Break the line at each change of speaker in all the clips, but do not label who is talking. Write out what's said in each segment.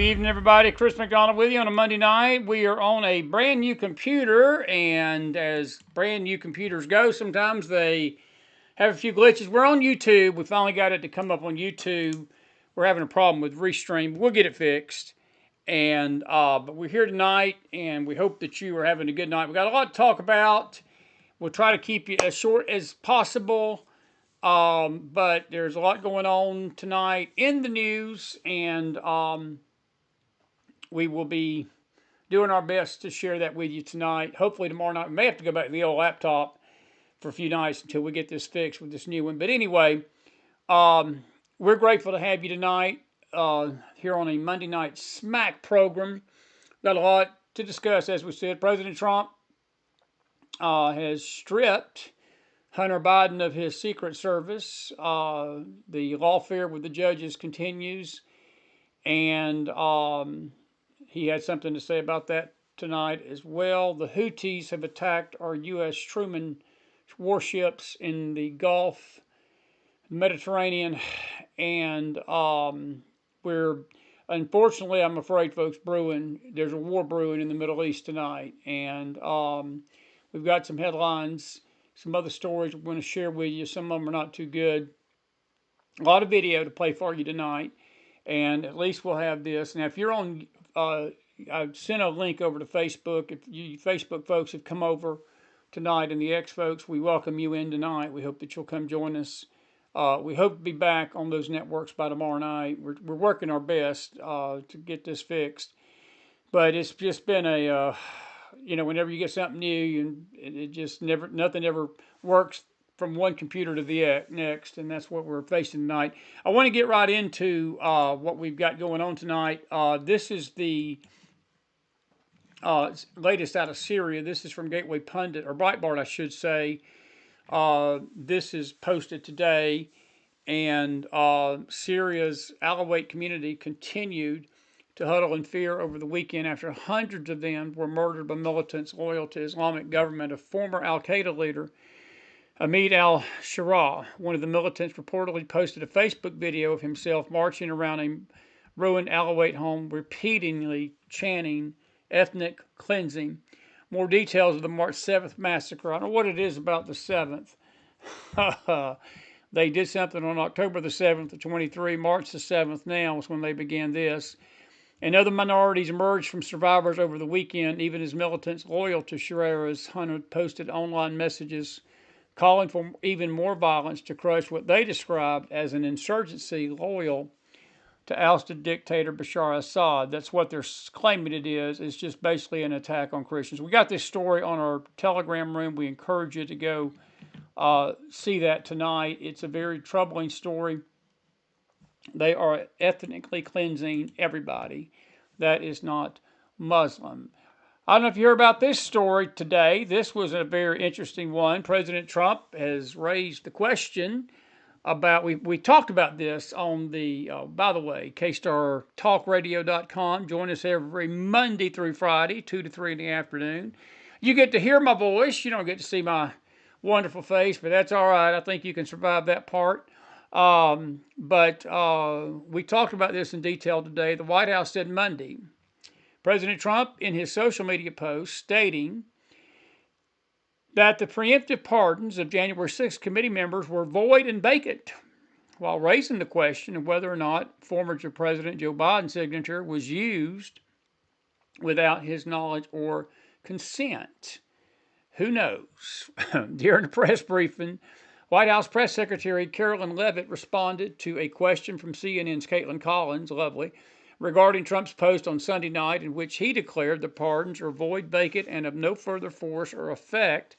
Good evening, everybody. Chris McDonald with you on a Monday night. We are on a brand new computer, and as brand new computers go, sometimes they have a few glitches. We're on YouTube. We finally got it to come up on YouTube. We're having a problem with Restream. We'll get it fixed. And but we're here tonight, and we hope that you are having a good night. We got a lot to talk about. We'll try to keep you as short as possible. But there's a lot going on tonight in the news, and we will be doing our best to share that with you tonight. Hopefully tomorrow night. We may have to go back to the old laptop for a few nights until we get this fixed with this new one. But anyway, we're grateful to have you tonight here on a Monday night Smack program. Got a lot to discuss, as we said. President Trump has stripped Hunter Biden of his Secret Service. The lawfare with the judges continues, and he had something to say about that tonight as well. The Houthis have attacked our U.S. Truman warships in the Gulf, Mediterranean, and we're, unfortunately, I'm afraid, folks, there's a war brewing in the Middle East tonight, and we've got some headlines, some other stories we're going to share with you. Some of them are not too good. A lot of video to play for you tonight, and at least we'll have this. Now, if you're on, I've sent a link over to Facebook. If you Facebook folks have come over tonight, and the X folks, we welcome you in tonight. We hope that you'll come join us. We hope to be back on those networks by tomorrow night. We're working our best to get this fixed, but it's just been a whenever you get something new, it just nothing ever works from one computer to the next, and that's what we're facing tonight. I want to get right into what we've got going on tonight. This is the latest out of Syria. This is from Gateway Pundit, or Breitbart, I should say. This is posted today, and Syria's Alawite community continued to huddle in fear over the weekend after hundreds of them were murdered by militants loyal to Islamic government. A former al-Qaeda leader, Ahmed al-Shara, one of the militants, reportedly posted a Facebook video of himself marching around a ruined Alawite home, repeatedly chanting ethnic cleansing. More details of the March 7th massacre. I don't know what it is about the 7th. They did something on October the 7th of 23. March the 7th now is when they began this. And other minorities emerged from survivors over the weekend, even as militants loyal to Shara's Hunter posted online messages calling for even more violence to crush what they described as an insurgency loyal to ousted dictator Bashar Assad. That's what they're claiming it is. It's just basically an attack on Christians. We got this story on our Telegram room. We encourage you to go see that tonight. It's a very troubling story. They are ethnically cleansing everybody that is not Muslim. I don't know if you heard about this story today. This was a very interesting one. President Trump has raised the question about, we talked about this on the, by the way, kstartalkradio.com. Join us every Monday through Friday, 2 to 3 in the afternoon. You get to hear my voice. You don't get to see my wonderful face, but that's all right. I think you can survive that part. But we talked about this in detail today. The White House said Monday, President Trump, in his social media post, stating that the preemptive pardons of January 6th committee members were void and vacant, while raising the question of whether or not former President Joe Biden's signature was used without his knowledge or consent. Who knows? During the press briefing, White House Press Secretary Carolyn Leavitt responded to a question from CNN's Caitlin Collins, lovely, regarding Trump's post on Sunday night in which he declared the pardons are void, vacant, and of no further force or effect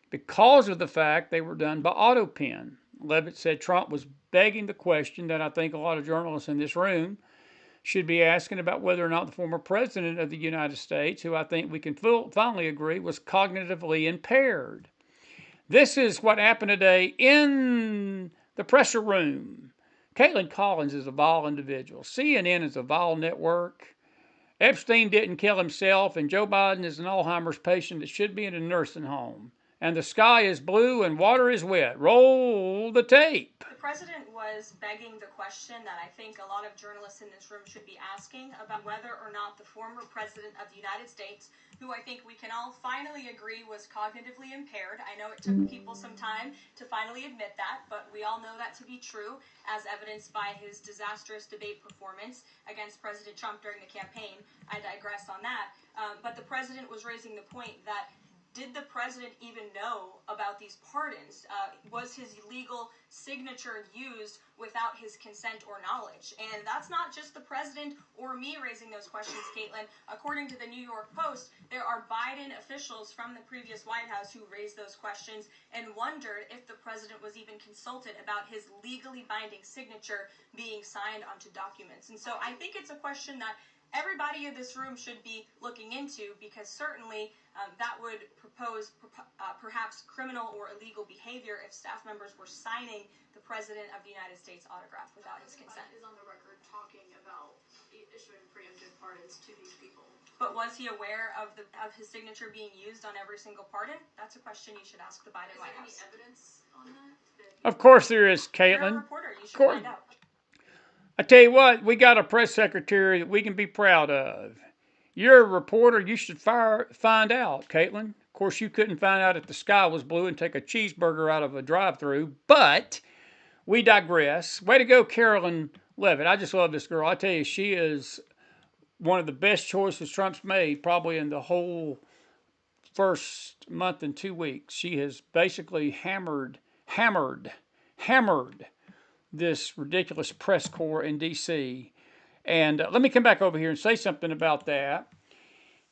because of the fact they were done by autopen. Leavitt said Trump was begging the question that I think a lot of journalists in this room should be asking about whether or not the former president of the United States, who I think we can finally agree was cognitively impaired. This is what happened today in the presser room. Caitlin Collins is a vile individual. CNN is a vile network. Epstein didn't kill himself, and Joe Biden is an Alzheimer's patient that should be in a nursing home. And the sky is blue and water is wet. Roll the tape.
president was begging the question that I think a lot of journalists in this room should be asking about whether or not the former president of the United States, who I think we can all finally agree was cognitively impaired. I know it took people some time to finally admit that, but we all know that to be true, as evidenced by his disastrous debate performance against President Trump during the campaign. I digress on that. But the president was raising the point that did the president even know about these pardons? Was his illegal signature used without his consent or knowledge? And that's not just the president or me raising those questions, Caitlin. According to the New York Post, there are Biden officials from the previous White House who raised those questions and wondered if the president was even consulted about his legally binding signature being signed onto documents. And so I think it's a question that everybody in this room should be looking into, because certainly that would propose perhaps criminal or illegal behavior if staff members were signing the President of the United States autograph without his consent.
Is on the record talking about issuing preemptive pardons to these people.
But was he aware of his signature being used on every single pardon? That's a question you should ask the Biden White House.
Is there any evidence on that?
Of course there is, Caitlin.
You're a reporter. You should find out.
I tell you what, we got a press secretary that we can be proud of. You're a reporter. You should find out, Caitlin. Of course, you couldn't find out if the sky was blue and take a cheeseburger out of a drive-thru, but we digress. Way to go, Carolyn Levitt. I just love this girl. I tell you, she is one of the best choices Trump's made probably in the whole first month and 2 weeks. She has basically hammered this ridiculous press corps in D.C. And let me come back over here and say something about that.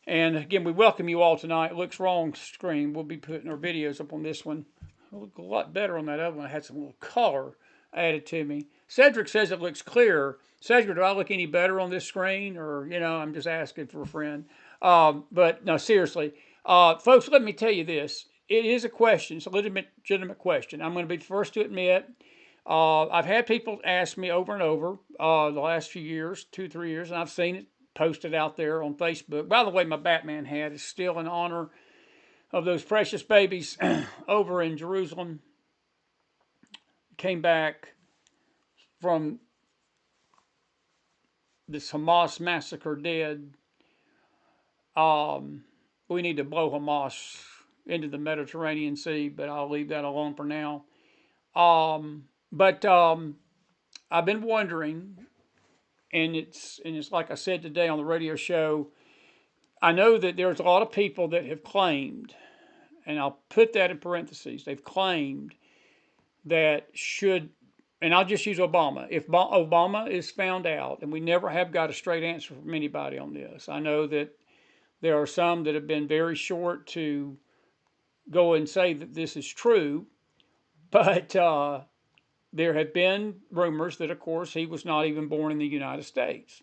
And again, we welcome you all tonight. It looks wrong screen. We'll be putting our videos up on this one. It'll look a lot better on that other one. I had some little color added to me. Cedric says it looks clear. Cedric, do I look any better on this screen? Or, I'm just asking for a friend. But no, seriously. Folks, let me tell you this. It is a question. It's a legitimate question. I'm going to be the first to admit I've had people ask me over and over the last few years, 2-3 years, and I've seen it posted out there on Facebook. By the way, my Batman hat is still in honor of those precious babies over in Jerusalem. Came back from this Hamas massacre dead. We need to blow Hamas into the Mediterranean Sea, but I'll leave that alone for now. But I've been wondering, and it's like I said today on the radio show, I know that there's a lot of people that have claimed, and I'll put that in parentheses, they've claimed that and I'll just use Obama. If Obama is found out, and we never have got a straight answer from anybody on this, I know that there are some that have been very short to go and say that this is true, but there have been rumors that, of course, he was not even born in the United States.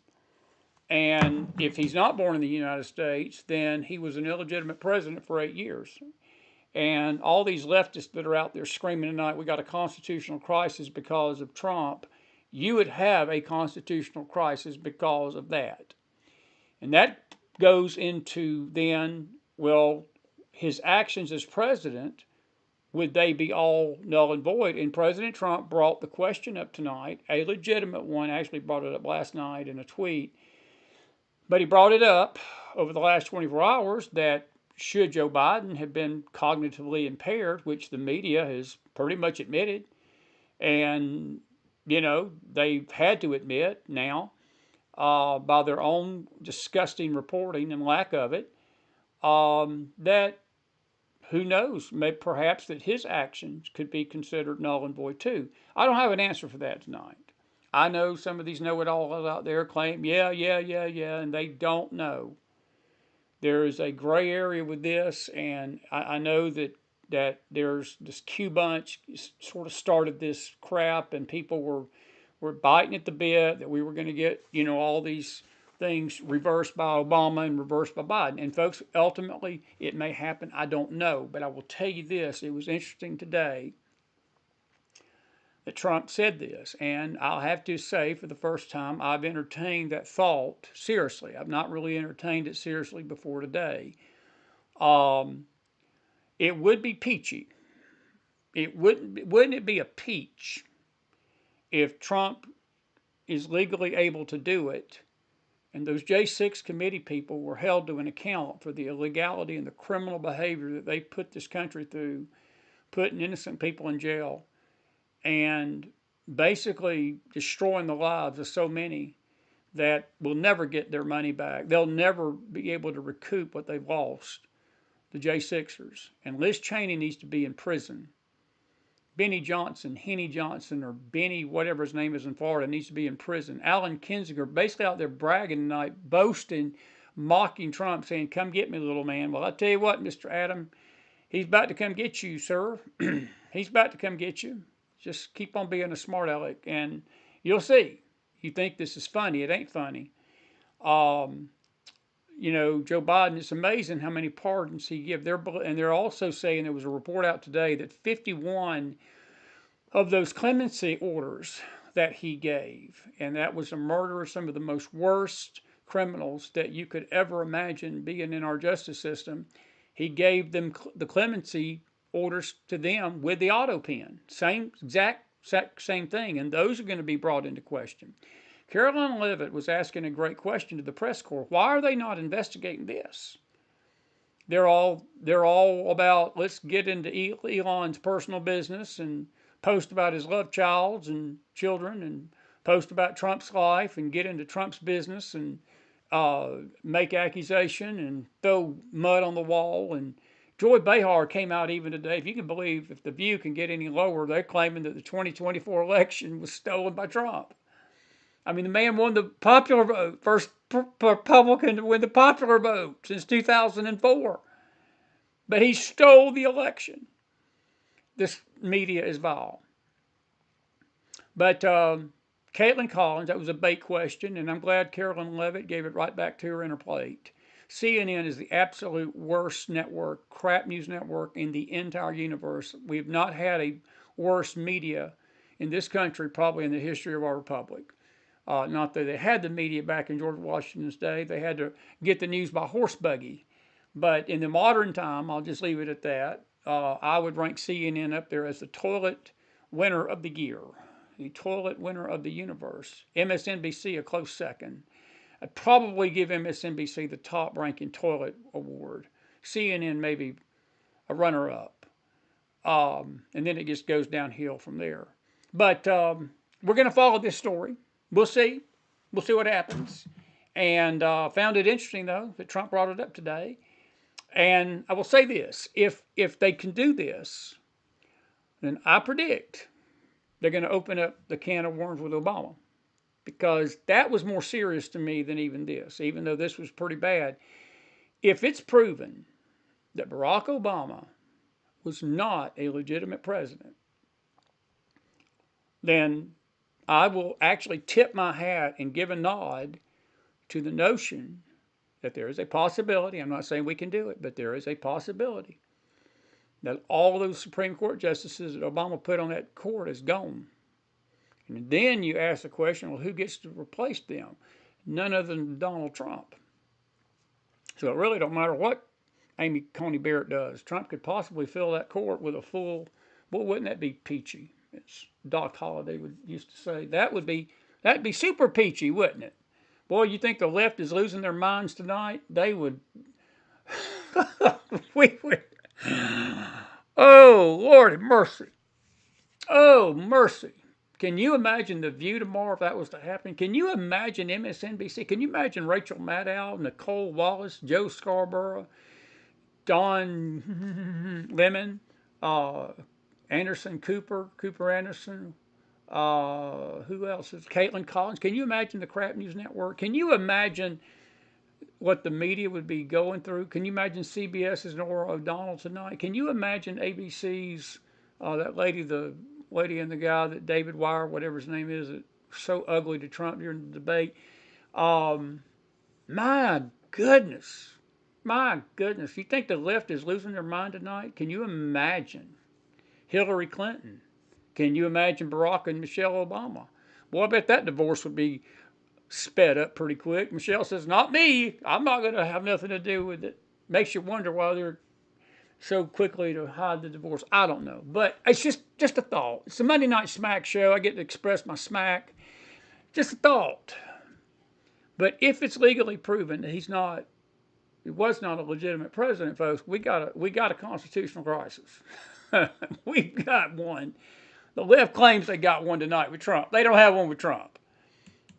And if he's not born in the United States, then he was an illegitimate president for 8 years. And all these leftists that are out there screaming tonight, we got a constitutional crisis because of Trump, you would have a constitutional crisis because of that. And that goes into then, well, his actions as president, would they be all null and void? And President Trump brought the question up tonight, a legitimate one, actually brought it up last night in a tweet, but he brought it up over the last 24 hours that should Joe Biden have been cognitively impaired, which the media has pretty much admitted, and, they've had to admit now by their own disgusting reporting and lack of it, that who knows, maybe perhaps that his actions could be considered null and void too. I don't have an answer for that tonight. I know some of these know-it-alls out there claim, yeah, and they don't know. There is a gray area with this, and I know that there's this Q bunch sort of started this crap, and people were biting at the bit that we were going to get, all these things reversed by Obama and reversed by Biden. And folks, ultimately, it may happen. I don't know. But I will tell you this. It was interesting today that Trump said this. And I'll have to say, for the first time, I've entertained that thought seriously. I've not really entertained it seriously before today. It would be peachy. Wouldn't it be a peach if Trump is legally able to do it, and those J6 committee people were held to an account for the illegality and the criminal behavior that they put this country through, putting innocent people in jail, and basically destroying the lives of so many that will never get their money back. They'll never be able to recoup what they've lost, the J6ers. And Liz Cheney needs to be in prison. Benny Johnson, Henny Johnson, or Benny, whatever his name is in Florida, needs to be in prison. Alan Kinzinger basically out there bragging tonight, boasting, mocking Trump, saying, "Come get me, little man." Well, I tell you what, Mr. Adam, he's about to come get you, sir. He's about to come get you. Just keep on being a smart aleck, and you'll see. You think this is funny. It ain't funny. You know, Joe Biden, it's amazing how many pardons he gives. And they're also saying, there was a report out today that 51 of those clemency orders that he gave, and that was a murder of some of the most worst criminals that you could ever imagine being in our justice system, he gave them the clemency orders to them with the auto pen. Exact same thing, and those are going to be brought into question. Caroline Leavitt was asking a great question to the press corps. Why are they not investigating this? They're all about, let's get into Elon's personal business and post about his love childs and children and post about Trump's life and get into Trump's business and make accusation and throw mud on the wall. And Joy Behar came out even today. If you can believe, if the View can get any lower, they're claiming that the 2024 election was stolen by Trump. I mean, the man won the popular vote, first Republican to win the popular vote since 2004. But he stole the election. This media is vile. But Caitlin Collins, that was a bait question, and I'm glad Caroline Leavitt gave it right back to her in her plate. CNN is the absolute worst network, crap news network in the entire universe. We have not had a worse media in this country probably in the history of our republic. Not that they had the media back in George Washington's day. They had to get the news by horse buggy. But in the modern time, I'll just leave it at that. I would rank CNN up there as the toilet winner of the year, the toilet winner of the universe. MSNBC a close second. I'd probably give MSNBC the top ranking toilet award. CNN maybe a runner-up. And then it just goes downhill from there. But we're going to follow this story. We'll see. We'll see what happens. And found it interesting, though, that Trump brought it up today. And I will say this. If they can do this, then I predict they're going to open up the can of worms with Obama. Because that was more serious to me than even this, even though this was pretty bad. If it's proven that Barack Obama was not a legitimate president, then I will actually tip my hat and give a nod to the notion that there is a possibility, I'm not saying we can do it, but there is a possibility that all those Supreme Court justices that Obama put on that court is gone. And then you ask the question, well, who gets to replace them? None other than Donald Trump. So it really don't matter what Amy Coney Barrett does. Trump could possibly fill that court with a full, well, wouldn't that be peachy? As Doc Holliday used to say. That'd be super peachy, wouldn't it? Boy, you think the left is losing their minds tonight? They would. We would. Oh, Lord mercy. Oh, mercy. Can you imagine the View tomorrow if that was to happen? Can you imagine MSNBC? Can you imagine Rachel Maddow, Nicole Wallace, Joe Scarborough, Don Lemon, Anderson Cooper Anderson, who else is Caitlin Collins? Can you imagine the crap news network? Can you imagine what the media would be going through? Can you imagine CBS's Norah O'Donnell tonight? Can you imagine ABC's that lady, the lady and the guy that David Wire, whatever his name is, that was so ugly to Trump during the debate? My goodness. My goodness. You think the left is losing their mind tonight? Can you imagine Hillary Clinton? Can you imagine Barack and Michelle Obama? Boy, I bet that divorce would be sped up pretty quick. Michelle says, not me. I'm not going to have nothing to do with it. Makes you wonder why they're so quickly to hide the divorce. I don't know, but it's just a thought. It's a Monday night smack show. I get to express my smack. Just a thought. But if it's legally proven that he was not a legitimate president, folks, we got a constitutional crisis. We've got one. The left claims they got one tonight with Trump. They don't have one with Trump.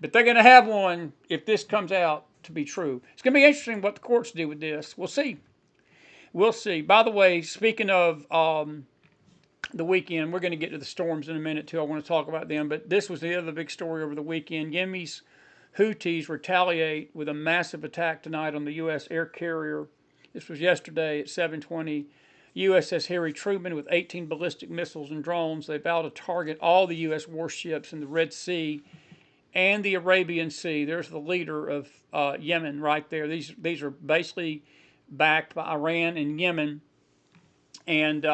But they're going to have one if this comes out to be true. It's going to be interesting what the courts do with this. We'll see. We'll see. By the way, speaking of the weekend, we're going to get to the storms in a minute too. I want to talk about them. But this was the other big story over the weekend. Yemen's Houthis retaliate with a massive attack tonight on the U.S. air carrier. This was yesterday at 7:20. USS Harry Truman with 18 ballistic missiles and drones. They vow to target all the U.S. warships in the Red Sea and the Arabian Sea. There's the leader of Yemen right there. These are basically backed by Iran and Yemen. And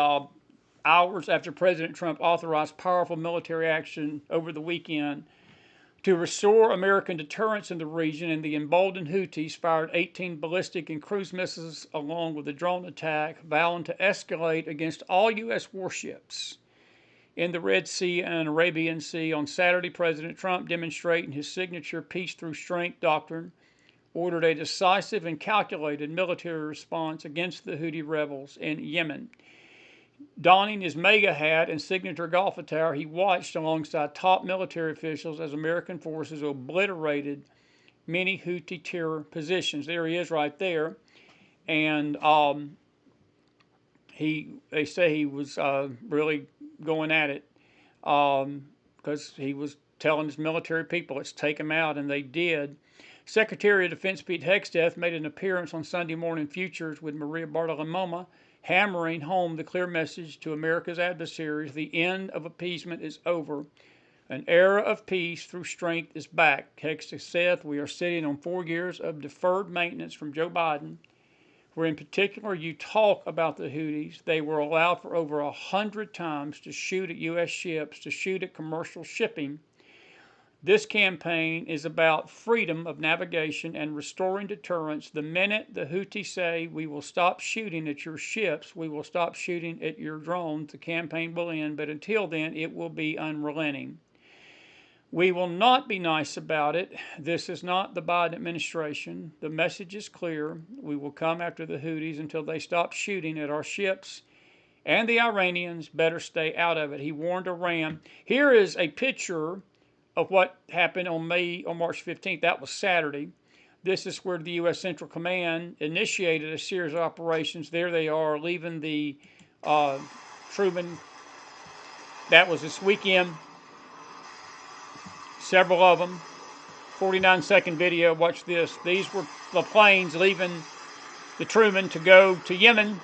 hours after President Trump authorized powerful military action over the weekend to restore American deterrence in the region, and the emboldened Houthis fired 18 ballistic and cruise missiles along with a drone attack, vowing to escalate against all U.S. warships in the Red Sea and Arabian Sea. On Saturday, President Trump, demonstrating his signature peace through strength doctrine, ordered a decisive and calculated military response against the Houthi rebels in Yemen. Donning his MAGA hat and signature golf attire, he watched alongside top military officials as American forces obliterated many Houthi terror positions. There he is right there. And they say he was really going at it because he was telling his military people, let's take him out, and they did. Secretary of Defense Pete Hegseth made an appearance on Sunday Morning Futures with Maria Bartiromo, hammering home the clear message to America's adversaries: the end of appeasement is over. An era of peace through strength is back. Hegseth said, we are sitting on 4 years of deferred maintenance from Joe Biden, where in particular you talk about the Houthis. They were allowed for over 100 times to shoot at U.S. ships, to shoot at commercial shipping. This campaign is about freedom of navigation and restoring deterrence. The minute the Houthis say we will stop shooting at your ships, we will stop shooting at your drones, the campaign will end, but until then it will be unrelenting. We will not be nice about it. This is not the Biden administration. The message is clear. We will come after the Houthis until they stop shooting at our ships, and the Iranians better stay out of it. He warned Iran. Here is a picture of what happened on March 15th. That was Saturday. This is where the U.S. Central Command initiated a series of operations. There they are, leaving the Truman. That was this weekend. Several of them. 49-second video. Watch this. These were the planes leaving the Truman to go to Yemen.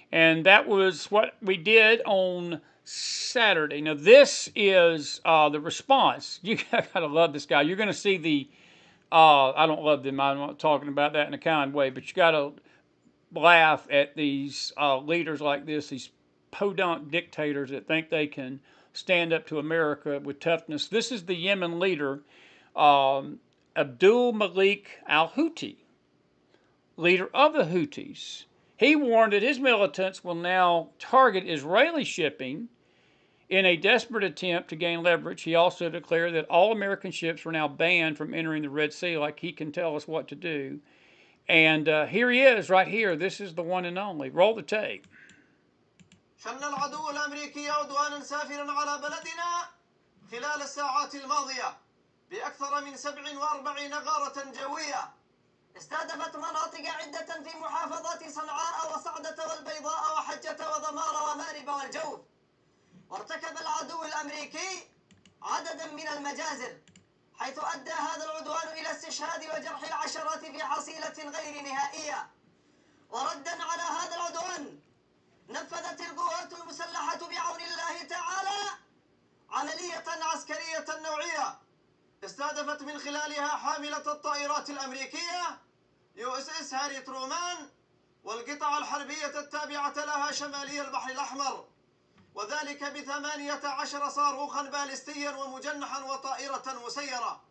And that was what we did on Saturday. Now, this is the response. You gotta love this guy. You're going to see the, I don't love them. I'm not talking about that in a kind way, but you got to laugh at these leaders like this, these podunk dictators that think they can stand up to America with toughness. This is the Yemen leader, Abdul Malik al-Houthi, leader of the Houthis. He warned that his militants will now target Israeli shipping in a desperate attempt to gain leverage. He also declared that all American ships were now banned from entering the Red Sea, like he can tell us what to do. And here he is, right here. This is the one and only. Roll the tape.
شن العدو الأمريكي عدوانا سافرا على بلدنا خلال الساعات الماضية بأكثر من 47 غارة جوية استهدفت مناطق عدة في محافظات صنعاء وصعدة والبيضاء وحجة وضمار ومارب والجوف. وارتكب العدو الأمريكي عددا من المجازر حيث أدى هذا العدوان إلى استشهاد وجرح العشرات في حصيلة غير نهائية. وردا على هذا العدوان نفذت القوات المسلحة بعون الله تعالى عملية عسكرية نوعية استهدفت من خلالها حاملة الطائرات الأمريكية USS هاري ترومان والقطع الحربية التابعة لها شمالي البحر الأحمر، وذلك ب18 صاروخا باليستيا ومجنحا وطائرة مسيرة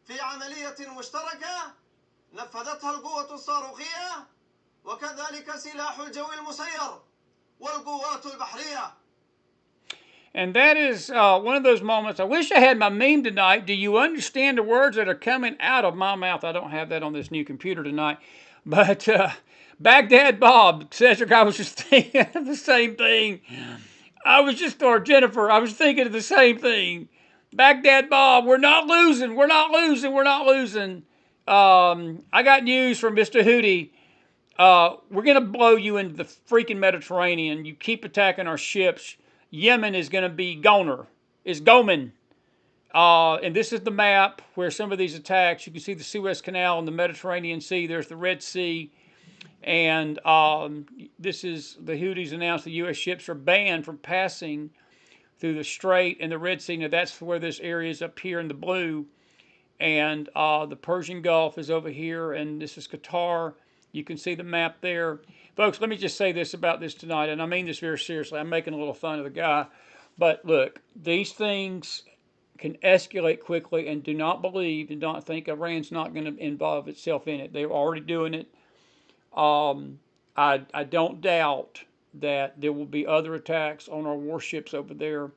في عملية مشتركة نفذتها القوة الصاروخية وكذلك سلاح الجو المسير والقوات البحرية.
And that is one of those moments. I wish I had my meme tonight. Do you understand the words that are coming out of my mouth? I don't have that on this new computer tonight. But Baghdad Bob, Cedric, I was just thinking of the same thing. Or Jennifer, I was thinking of the same thing. Baghdad Bob, we're not losing. We're not losing. We're not losing. I got news from Mr. Houthi. We're going to blow you into the freaking Mediterranean. You keep attacking our ships. Yemen is going to be goner. It's Gomen. And this is the map where some of these attacks, you can see the Suez Canal and the Mediterranean Sea. There's the Red Sea. And this is, the Houthis announced the U.S. ships are banned from passing through the Strait and the Red Sea. Now that's where this area is up here in the blue. And the Persian Gulf is over here. And this is Qatar. You can see the map there. Folks, let me just say this about this tonight, and I mean this very seriously. I'm making a little fun of the guy. But look, these things can escalate quickly, and do not believe and don't think Iran's not going to involve itself in it. They're already doing it. I don't doubt that there will be other attacks on our warships over there.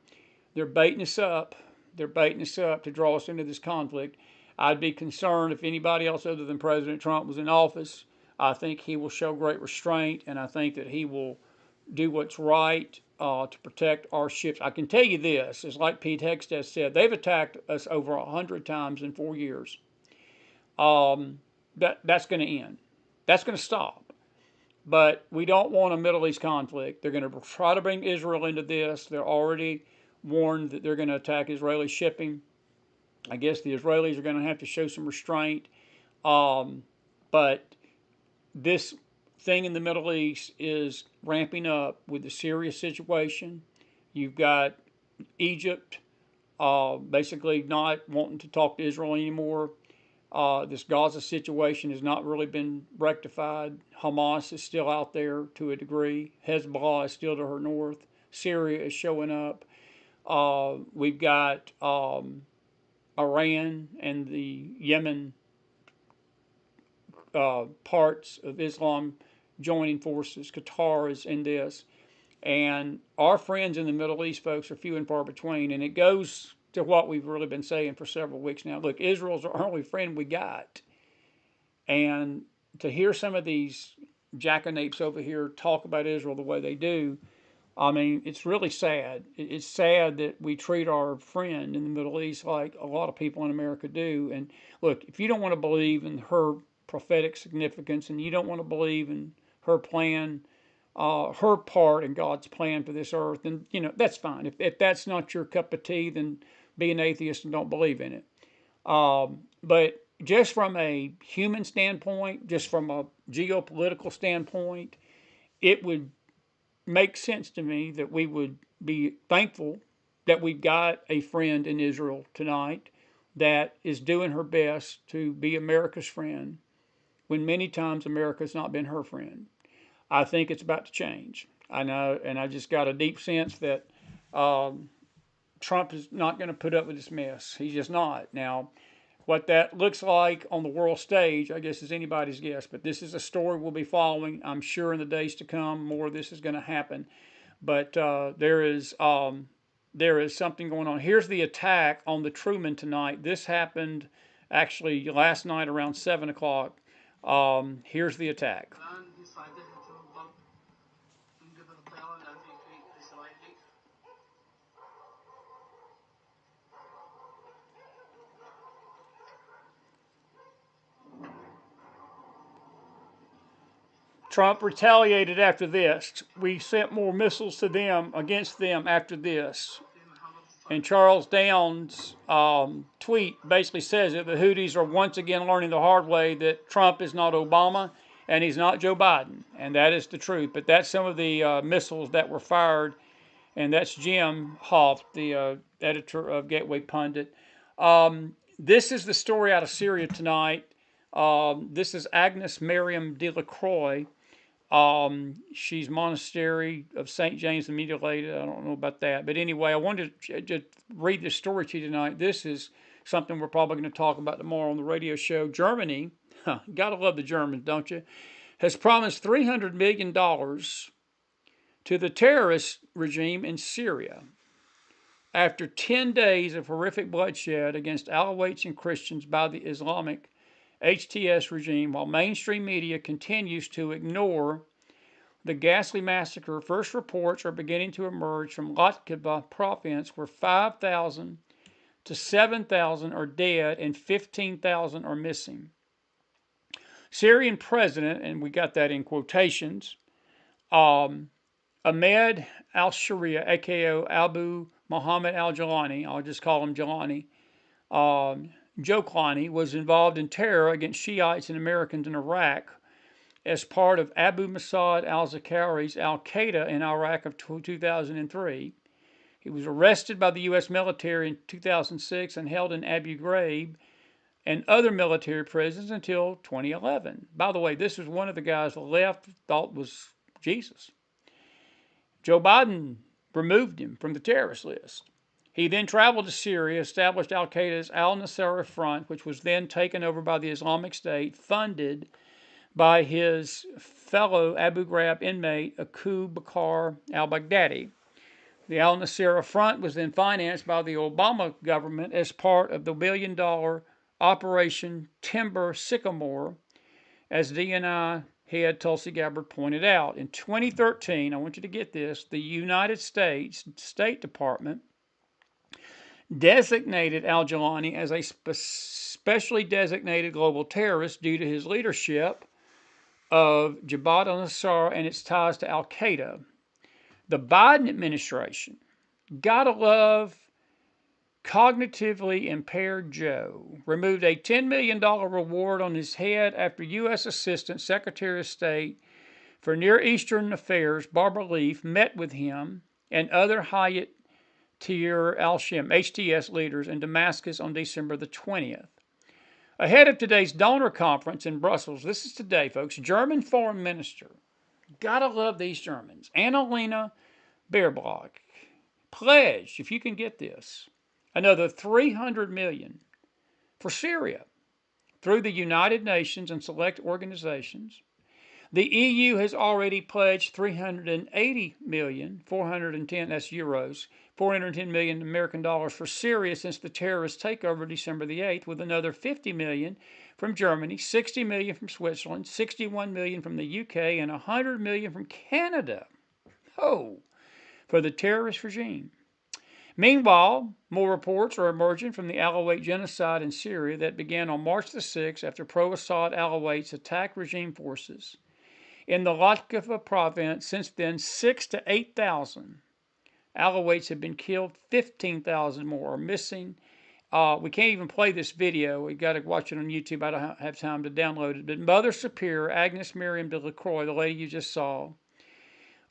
They're baiting us up. They're baiting us up to draw us into this conflict. I'd be concerned if anybody else other than President Trump was in office. I think he will show great restraint, and I think that he will do what's right to protect our ships. I can tell you this, it's like Pete Hegseth said, they've attacked us over 100 times in 4 years. That's going to end. That's going to stop. But we don't want a Middle East conflict. They're going to try to bring Israel into this. They're already warned that they're going to attack Israeli shipping. I guess the Israelis are going to have to show some restraint. But this thing in the Middle East is ramping up with the Syria situation. You've got Egypt basically not wanting to talk to Israel anymore. This Gaza situation has not really been rectified. Hamas is still out there to a degree. Hezbollah is still to her north. Syria is showing up. We've got Iran and the Yemen parts of Islam joining forces. Qatar is in this. And our friends in the Middle East, folks, are few and far between. And it goes to what we've really been saying for several weeks now. Look, Israel's our only friend we got. And to hear some of these jackanapes over here talk about Israel the way they do, I mean, it's really sad. It's sad that we treat our friend in the Middle East like a lot of people in America do. And look, if you don't want to believe in her prophetic significance and you don't want to believe in her plan, her part in God's plan for this earth, then, that's fine. If that's not your cup of tea, then be an atheist and don't believe in it. But just from a human standpoint, just from a geopolitical standpoint, it would make sense to me that we would be thankful that we've got a friend in Israel tonight that is doing her best to be America's friend when many times America's not been her friend. I think it's about to change. I know, and I just got a deep sense that Trump is not going to put up with this mess. He's just not. Now, what that looks like on the world stage, I guess, is anybody's guess. But this is a story we'll be following. I'm sure in the days to come, more of this is going to happen. But there is something going on. Here's the attack on the Truman tonight. This happened actually last night around 7 o'clock. Here's the attack. Trump retaliated after this. We sent more missiles to them, against them after this. And Charles Downs' tweet basically says that the Houthis are once again learning the hard way that Trump is not Obama and he's not Joe Biden. And that is the truth. But that's some of the missiles that were fired. And that's Jim Hoft, the editor of Gateway Pundit. This is the story out of Syria tonight. This is Agnes Miriam Delacroix. She's monastery of St. James the Mutilated. I don't know about that. But anyway, I wanted to read this story to you tonight. This is something we're probably going to talk about tomorrow on the radio show. Germany, gotta love the Germans, don't you? Has promised $300 million to the terrorist regime in Syria after 10 days of horrific bloodshed against Alawites and Christians by the Islamic HTS regime, while mainstream media continues to ignore the ghastly massacre. First reports are beginning to emerge from Latkava province, where 5,000 to 7,000 are dead and 15,000 are missing. Syrian president, and we got that in quotations, Ahmed al-Sharia, aka Abu Muhammad al-Jalani, I'll just call him Jalani, Joklani, was involved in terror against Shiites and Americans in Iraq as part of Abu Masoud al-Zakari's al-Qaeda in Iraq of 2003. He was arrested by the U.S. military in 2006 and held in Abu Ghraib and other military prisons until 2011. By the way, this was one of the guys the left thought was Jesus. Joe Biden removed him from the terrorist list. He then traveled to Syria, established al-Qaeda's al-Nusra Front, which was then taken over by the Islamic State, funded by his fellow Abu Ghraib inmate, Abu Bakr al-Baghdadi. The al-Nusra Front was then financed by the Obama government as part of the billion-dollar Operation Timber Sycamore, as DNI head Tulsi Gabbard pointed out. In 2013, I want you to get this, the United States State Department designated al-Jalani as a specially designated global terrorist due to his leadership of Jabhat al-Nusra and its ties to al-Qaeda. The Biden administration, gotta love cognitively impaired Joe, removed a $10 million reward on his head after U.S. Assistant Secretary of State for Near Eastern Affairs Barbara Leaf met with him and other Hayat Tahrir al-Sham HTS leaders in Damascus on December the 20th. Ahead of today's donor conference in Brussels, this is today, folks, German Foreign Minister, gotta love these Germans, Annalena Baerbock, pledged, if you can get this, another $300 million for Syria through the United Nations and select organizations. The EU has already pledged $380 million, 410, that's euros, 410 million American dollars for Syria since the terrorist takeover December the 8th, with another 50 million from Germany, 60 million from Switzerland, 61 million from the UK, and 100 million from Canada. Oh, for the terrorist regime. Meanwhile, more reports are emerging from the Alawite genocide in Syria that began on March the 6th after pro-Assad Alawites attacked regime forces in the Latkava province. Since then, 6,000 to 8,000 Alawites have been killed, 15,000 more are missing. We can't even play this video. We got to watch it on YouTube. I don't have time to download it. But Mother Superior, Agnes Miriam Delacroix, the lady you just saw,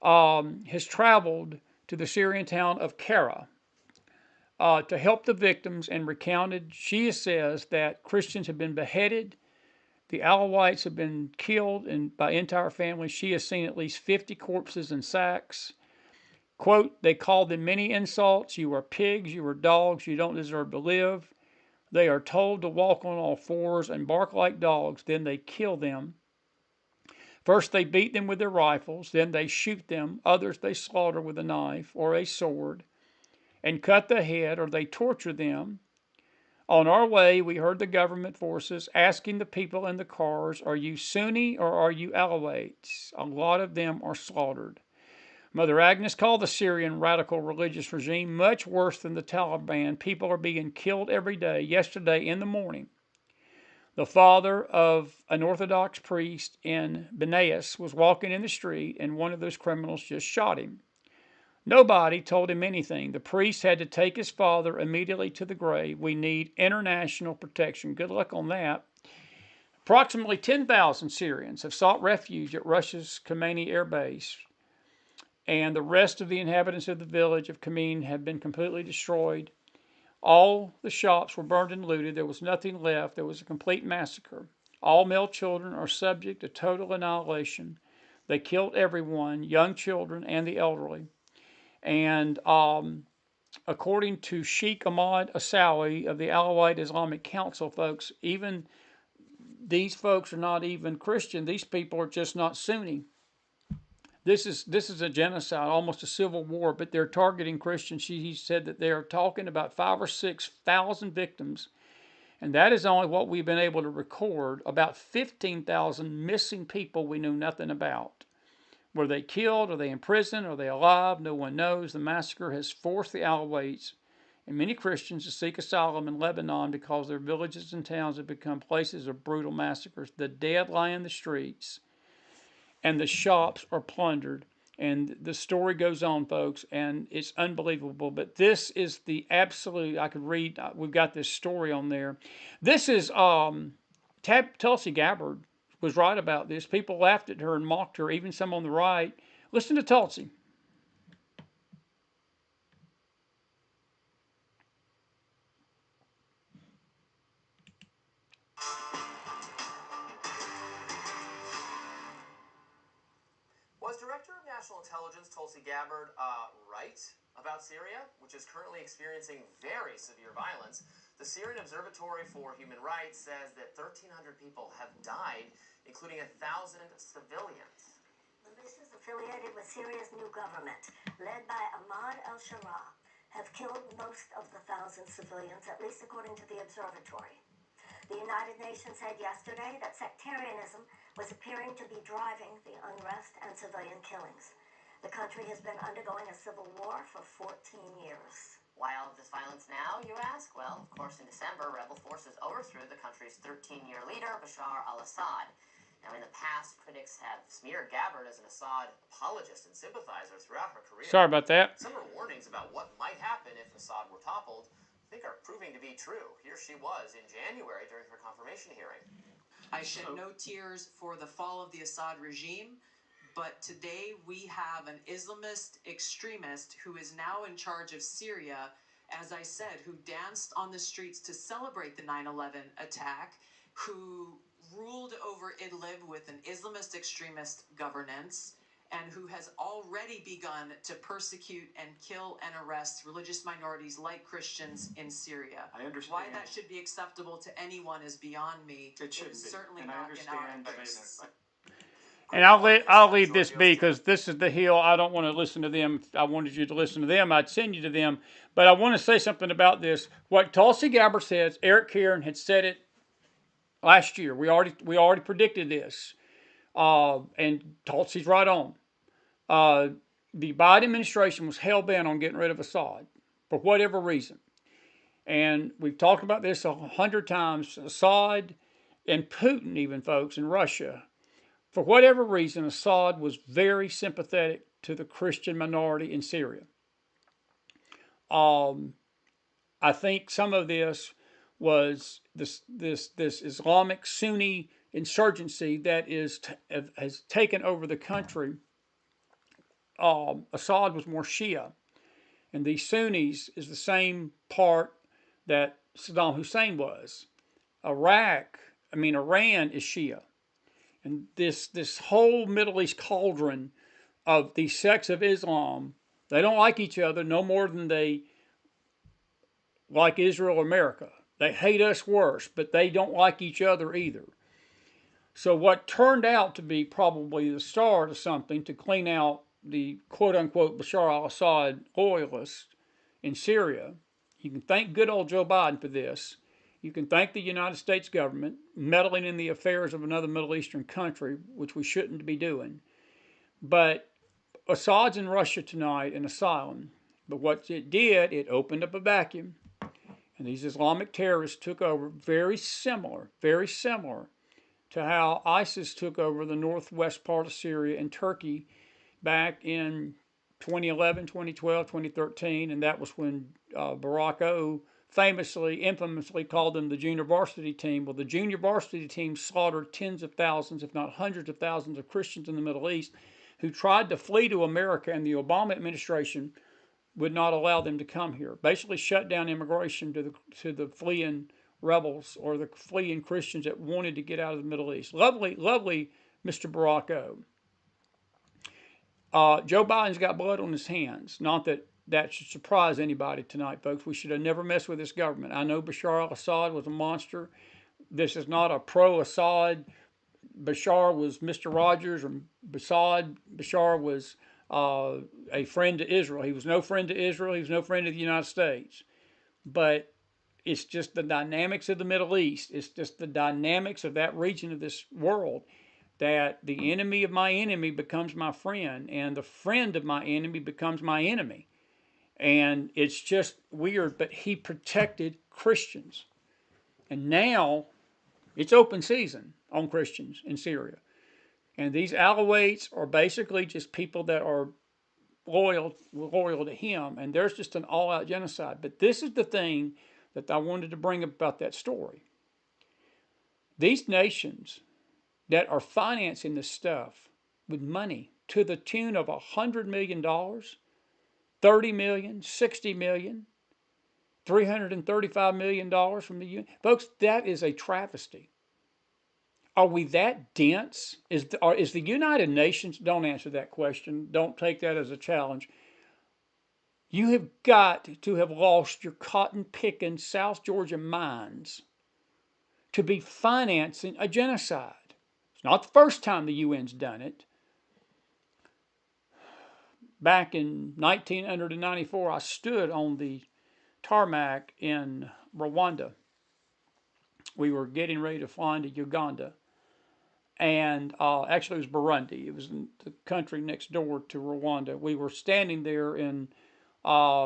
has traveled to the Syrian town of Kara to help the victims and recounted. She says that Christians have been beheaded. The Alawites have been killed by entire families. She has seen at least 50 corpses in sacks. Quote, they called them many insults. You are pigs, you are dogs, you don't deserve to live. They are told to walk on all fours and bark like dogs. Then they kill them. First they beat them with their rifles. Then they shoot them. Others they slaughter with a knife or a sword and cut the head, or they torture them. On our way, we heard the government forces asking the people in the cars, are you Sunni or are you Alawites? A lot of them are slaughtered. Mother Agnes called the Syrian radical religious regime much worse than the Taliban. People are being killed every day. Yesterday in the morning, the father of an Orthodox priest in Benias was walking in the street and one of those criminals just shot him. Nobody told him anything. The priest had to take his father immediately to the grave. We need international protection. Good luck on that. Approximately 10,000 Syrians have sought refuge at Russia's Khamenei air base, and the rest of the inhabitants of the village of Khamenei have been completely destroyed. All the shops were burned and looted. There was nothing left. There was a complete massacre. All male children are subject to total annihilation. They killed everyone, young children and the elderly. And according to Sheikh Ahmad Asawi of the Alawite Islamic Council, folks, even these folks are not even Christian. These people are just not Sunni. This is a genocide, almost a civil war, but they're targeting Christians. He said that they are talking about 5,000 or 6,000 victims, and that is only what we've been able to record. About 15,000 missing people we knew nothing about. Were they killed? Are they in prison? Are they alive? No one knows. The massacre has forced the Alawites and many Christians to seek asylum in Lebanon because their villages and towns have become places of brutal massacres. The dead lie in the streets, and the shops are plundered. And the story goes on, folks, and it's unbelievable. But this is the absolute, I could read, we've got this story on there. This is, Tulsi Gabbard was right about this. People laughed at her and mocked her, even some on the right. Listen to Tulsi.
Was Director of National Intelligence Tulsi Gabbard right about Syria, which is currently experiencing very severe violence? The Syrian Observatory for Human Rights says that 1,300 people have died, including 1,000 civilians.
Militias affiliated with Syria's new government, led by Ahmad al-Sharaa, have killed most of the 1,000 civilians, at least according to the observatory. The United Nations said yesterday that sectarianism was appearing to be driving the unrest and civilian killings. The country has been undergoing a civil war for 14 years.
Why all of this violence now, you ask? Well, of course, in December, rebel forces overthrew the country's 13-year leader, Bashar al-Assad. Now, in the past, critics have smeared Gabbard as an Assad apologist and sympathizer throughout her career.
Sorry about that.
Some of her warnings about what might happen if Assad were toppled, I think, are proving to be true. Here she was in January during her confirmation hearing.
I shed no tears for the fall of the Assad regime, but today we have an Islamist extremist who is now in charge of Syria, as I said, who danced on the streets to celebrate the 9/11 attack, who ruled over Idlib with an Islamist extremist governance, and who has already begun to persecute and kill and arrest religious minorities like Christians in Syria.
I understand.
Why that should be acceptable to anyone is beyond me.
It should be.
Certainly
And I
not in our
understand.
interests.
And I'll leave this be because this is the hill. I don't want to listen to them. If I wanted you to listen to them, I'd send you to them. But I want to say something about this. What Tulsi Gabbard says, Eric Karen had said it last year. We already predicted this, and Tulsi's right on. The Biden administration was hell-bent on getting rid of Assad for whatever reason. And we've talked about this 100 times. Assad and Putin, even, folks, in Russia, for whatever reason, Assad was very sympathetic to the Christian minority in Syria. I think some of this was this Islamic Sunni insurgency that has taken over the country. Assad was more Shia, and the Sunnis is the same part that Saddam Hussein was. Iran is Shia, and this whole Middle East cauldron of the sects of Islam, they don't like each other no more than they like Israel or America. They hate us worse, but they don't like each other either. So what turned out to be probably the start of something to clean out the quote-unquote Bashar al-Assad loyalists in Syria, you can thank good old Joe Biden for this. You can thank the United States government meddling in the affairs of another Middle Eastern country, which we shouldn't be doing. But Assad's in Russia tonight in asylum. But what it did, it opened up a vacuum. And these Islamic terrorists took over, very similar to how ISIS took over the northwest part of Syria and Turkey back in 2011, 2012, 2013, and that was when Barack O famously, infamously called them the junior varsity team. Well, the junior varsity team slaughtered tens of thousands, if not hundreds of thousands of Christians in the Middle East who tried to flee to America, and the Obama administration would not allow them to come here. Basically shut down immigration to the fleeing rebels or the fleeing Christians that wanted to get out of the Middle East. Lovely, lovely Mr. Barack O. Joe Biden's got blood on his hands. Not that that should surprise anybody tonight, folks. We should have never messed with this government. I know Bashar al-Assad was a monster. This is not a pro-Assad. Bashar was Mr. Rogers, or Bashar was a friend to Israel. He was no friend to Israel. He was no friend to the United States. But it's just the dynamics of the Middle East. It's just the dynamics of that region of this world, that the enemy of my enemy becomes my friend, and the friend of my enemy becomes my enemy. And it's just weird, but he protected Christians. And now it's open season on Christians in Syria. And these Alawites are basically just people that are loyal to him, and there's just an all-out genocide. But this is the thing that I wanted to bring up about that story. These nations that are financing this stuff with money to the tune of $100 million, $30 million, $60 million, $335 million from the UN. Folks, that is a travesty. Are we that dense? Is the United Nations, don't answer that question, don't take that as a challenge. You have got to have lost your cotton-picking South Georgia minds to be financing a genocide. It's not the first time the UN's done it. Back in 1994, I stood on the tarmac in Rwanda. We were getting ready to fly into Uganda. And actually it was Burundi. It was in the country next door to Rwanda. We were standing there in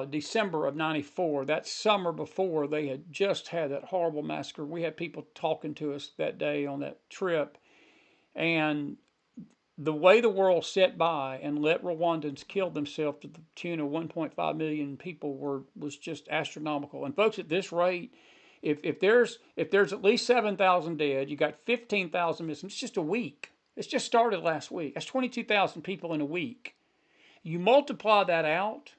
December of 94. That summer before, they had just had that horrible massacre. We had people talking to us that day on that trip. And the way the world sat by and let Rwandans kill themselves to the tune of 1.5 million people was just astronomical. And folks, at this rate, if there's at least 7,000 dead, you got 15,000 missing. It's just a week. It's just started last week. That's 22,000 people in a week. You multiply that out.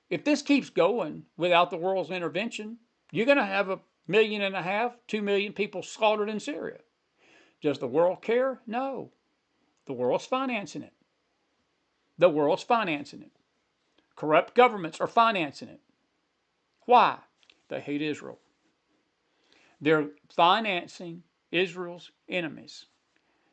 If this keeps going without the world's intervention, you're going to have 1.5 million, 2 million people slaughtered in Syria. Does the world care? No. The world's financing it. The world's financing it. Corrupt governments are financing it. Why? They hate Israel. They're financing Israel's enemies.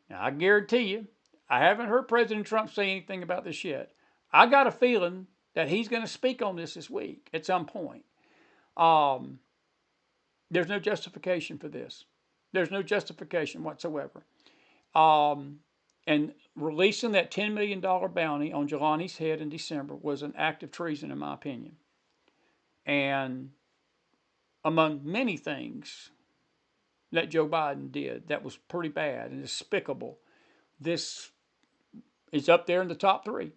Now, I guarantee you, I haven't heard President Trump say anything about this yet. I got a feeling that he's going to speak on this week at some point. There's no justification for this. There's no justification whatsoever. And releasing that $10 million bounty on Jelani's head in December was an act of treason, in my opinion. And among many things that Joe Biden did that was pretty bad and despicable, this is up there in the top 3.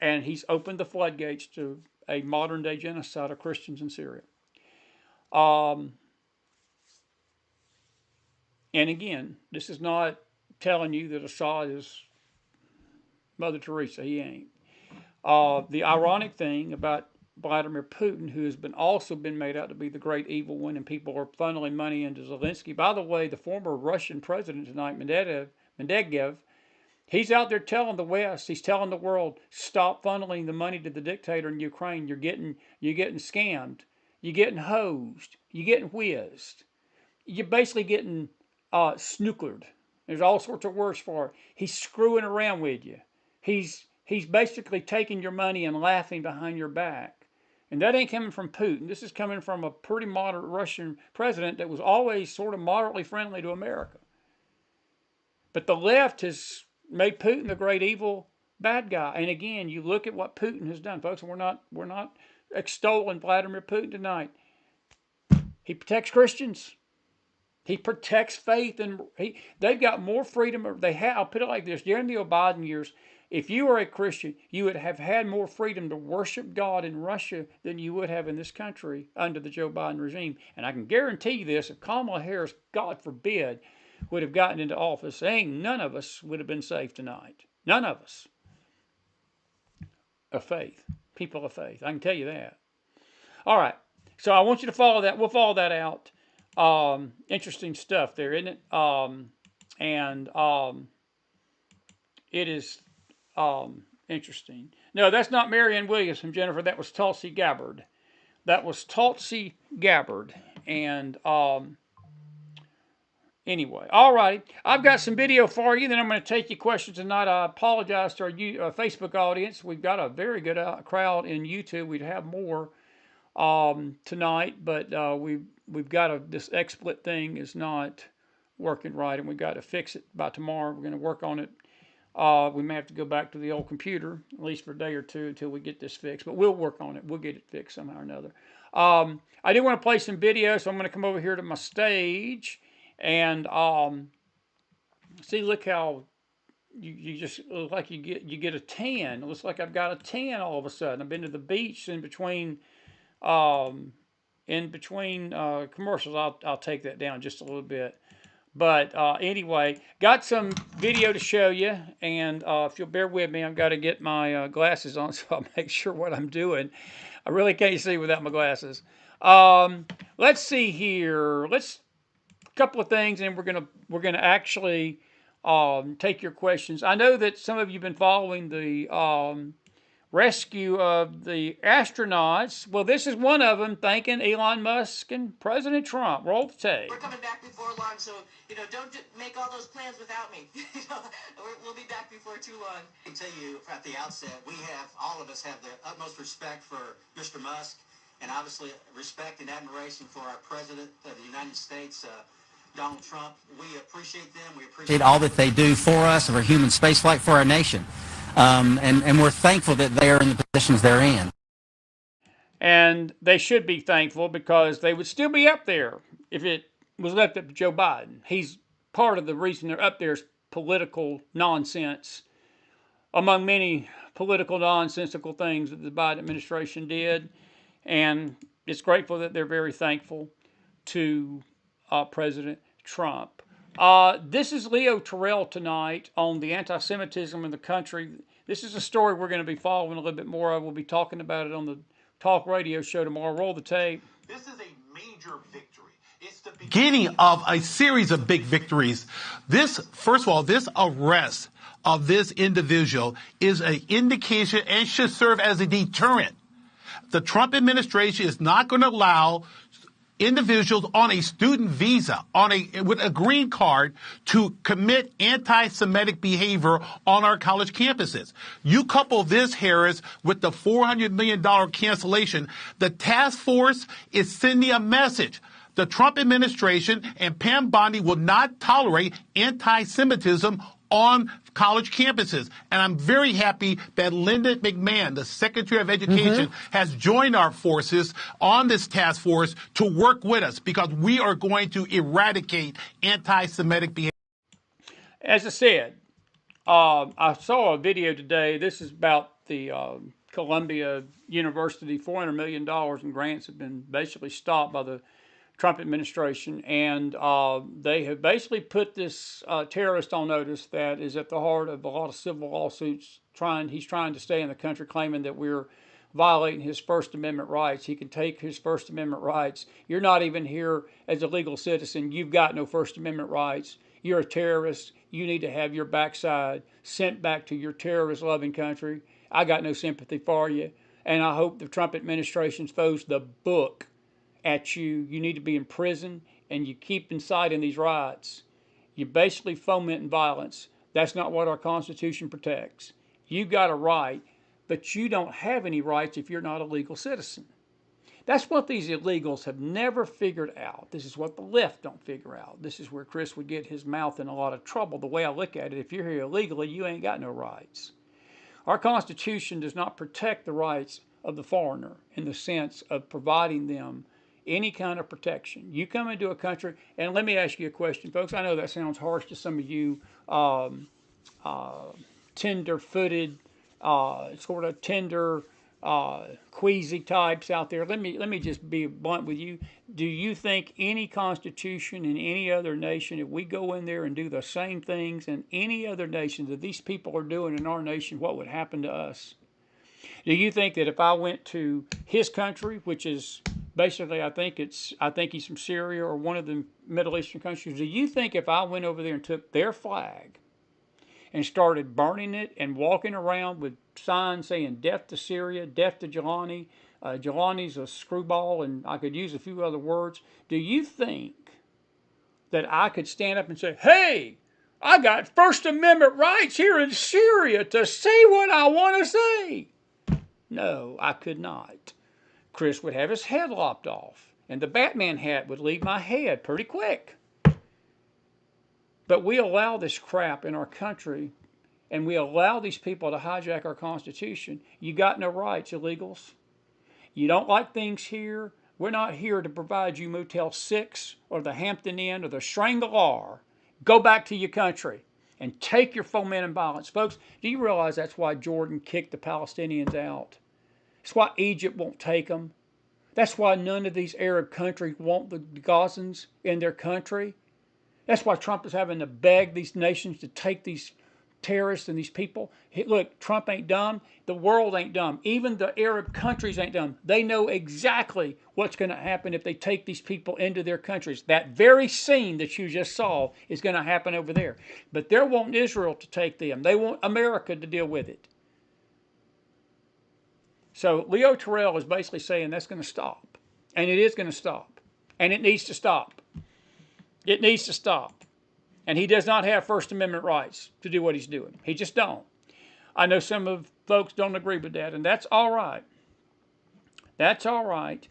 And he's opened the floodgates to a modern-day genocide of Christians in Syria. And again, this is not telling you that Assad is Mother Teresa. He ain't. The ironic thing about Vladimir Putin, who has also been made out to be the great evil one, and people are funneling money into Zelensky. By the way, the former Russian president tonight, Medvedev, he's out there telling the West, he's telling the world, stop funneling the money to the dictator in Ukraine. You're getting scammed. You're getting hosed. You're getting whizzed. You're basically getting snookered. There's all sorts of words for it. He's screwing around with you. He's basically taking your money and laughing behind your back. And that ain't coming from Putin. This is coming from a pretty moderate Russian president that was always sort of moderately friendly to America. But the left has made Putin the great evil bad guy. And again, you look at what Putin has done, folks. And we're not extolling Vladimir Putin tonight. He protects Christians. He protects faith, and they've got more freedom. I'll put it like this: during the Biden years, if you were a Christian, you would have had more freedom to worship God in Russia than you would have in this country under the Joe Biden regime. And I can guarantee you this: if Kamala Harris, God forbid, would have gotten into office, none of us would have been safe tonight. None of us of faith, people of faith. I can tell you that. All right. So I want you to follow that. We'll follow that out. Interesting stuff there, isn't it? And it is interesting. No, that's not Marianne Williamson, Jennifer. That was Tulsi Gabbard. That was Tulsi Gabbard. And anyway, all righty. I've got some video for you. Then I'm going to take your questions tonight. I apologize to our Facebook audience. We've got a very good crowd in YouTube. We'd have more tonight, but we've got this XSplit thing is not working right, and we've got to fix it by tomorrow. We're going to work on it. We may have to go back to the old computer, at least for a day or two, until we get this fixed, but we'll work on it. We'll get it fixed somehow or another. I do want to play some video, so I'm going to come over here to my stage, and see, look how you just look like you get a tan. It looks like I've got a tan all of a sudden. I've been to the beach in between commercials. I'll take that down just a little bit. But anyway, got some video to show you, and if you'll bear with me, I've got to get my glasses on so I'll make sure what I'm doing. I really can't see without my glasses. Let's see here. A couple of things, and we're gonna actually take your questions. I know that some of you have been following the rescue of the astronauts. Well, this is one of them, thanking Elon Musk and President Trump. Roll the tape.
We're coming back before long, so, don't make all those plans without me. We'll be back before too long. I can tell you at the outset, all of us have the utmost respect for Mr. Musk, and obviously respect and admiration for our President of the United States, Donald Trump. We appreciate them. We appreciate
all that they do for us, for human spaceflight, for our nation. And we're thankful that they are in the positions they're in.
And they should be thankful, because they would still be up there if it was left up to Joe Biden. He's part of the reason they're up there is political nonsense, among many political nonsensical things that the Biden administration did. And it's grateful that they're very thankful to President Trump. This is Leo Terrell tonight on the anti-Semitism in the country. This is a story we're going to be following a little bit more of. We'll be talking about it on the talk radio show tomorrow. Roll the tape.
This is a major victory. It's the beginning of a series of big victories. First of all, this arrest of this individual is an indication and should serve as a deterrent. The Trump administration is not going to allow individuals on a student visa, with a green card, to commit anti-Semitic behavior on our college campuses. You couple this, Harris, with the $400 million cancellation, the task force is sending a message. The Trump administration and Pam Bondi will not tolerate anti-Semitism on college campuses. And I'm very happy that Linda McMahon, the Secretary of Education, has joined our forces on this task force to work with us, because we are going to eradicate anti-Semitic behavior.
As I said, I saw a video today. This is about the Columbia University. $400 million in grants have been basically stopped by the Trump administration, and they have basically put this terrorist on notice that is at the heart of a lot of civil lawsuits. He's trying to stay in the country, claiming that we're violating his First Amendment rights. He can take his First Amendment rights. You're not even here as a legal citizen. You've got no First Amendment rights. You're a terrorist. You need to have your backside sent back to your terrorist-loving country. I got no sympathy for you, and I hope the Trump administration throws the book at you. You need to be in prison, and you keep inciting these riots. You're basically fomenting violence. That's not what our Constitution protects. You've got a right, but you don't have any rights if you're not a legal citizen. That's what these illegals have never figured out. This is what the left don't figure out. This is where Chris would get his mouth in a lot of trouble. The way I look at it, if you're here illegally, you ain't got no rights. Our Constitution does not protect the rights of the foreigner in the sense of providing them any kind of protection. You come into a country, and let me ask you a question, folks. I know that sounds harsh to some of you tender-footed, sort of tender, queasy types out there. Let me just be blunt with you. Do you think any constitution in any other nation, if we go in there and do the same things in any other nation that these people are doing in our nation, what would happen to us? Do you think that if I went to his country, which is basically, I think he's from Syria or one of the Middle Eastern countries, do you think if I went over there and took their flag and started burning it and walking around with signs saying death to Syria, death to Jelani, Jelani's a screwball, and I could use a few other words, do you think that I could stand up and say, hey, I got First Amendment rights here in Syria to say what I want to say? No, I could not. Chris would have his head lopped off, and the Batman hat would leave my head pretty quick. But we allow this crap in our country, and we allow these people to hijack our Constitution. You got no rights, illegals. You don't like things here. We're not here to provide you Motel 6 or the Hampton Inn or the Shangri-La. Go back to your country and take your foment and violence. Folks, do you realize that's why Jordan kicked the Palestinians out? That's why Egypt won't take them. That's why none of these Arab countries want the Gazans in their country. That's why Trump is having to beg these nations to take these terrorists and these people. Look, Trump ain't dumb. The world ain't dumb. Even the Arab countries ain't dumb. They know exactly what's going to happen if they take these people into their countries. That very scene that you just saw is going to happen over there. But they're wanting Israel to take them. They want America to deal with it. So Leo Terrell is basically saying that's going to stop. And it is going to stop. And it needs to stop. It needs to stop. And he does not have First Amendment rights to do what he's doing. He just don't. I know some of folks don't agree with that, and that's all right. That's all right.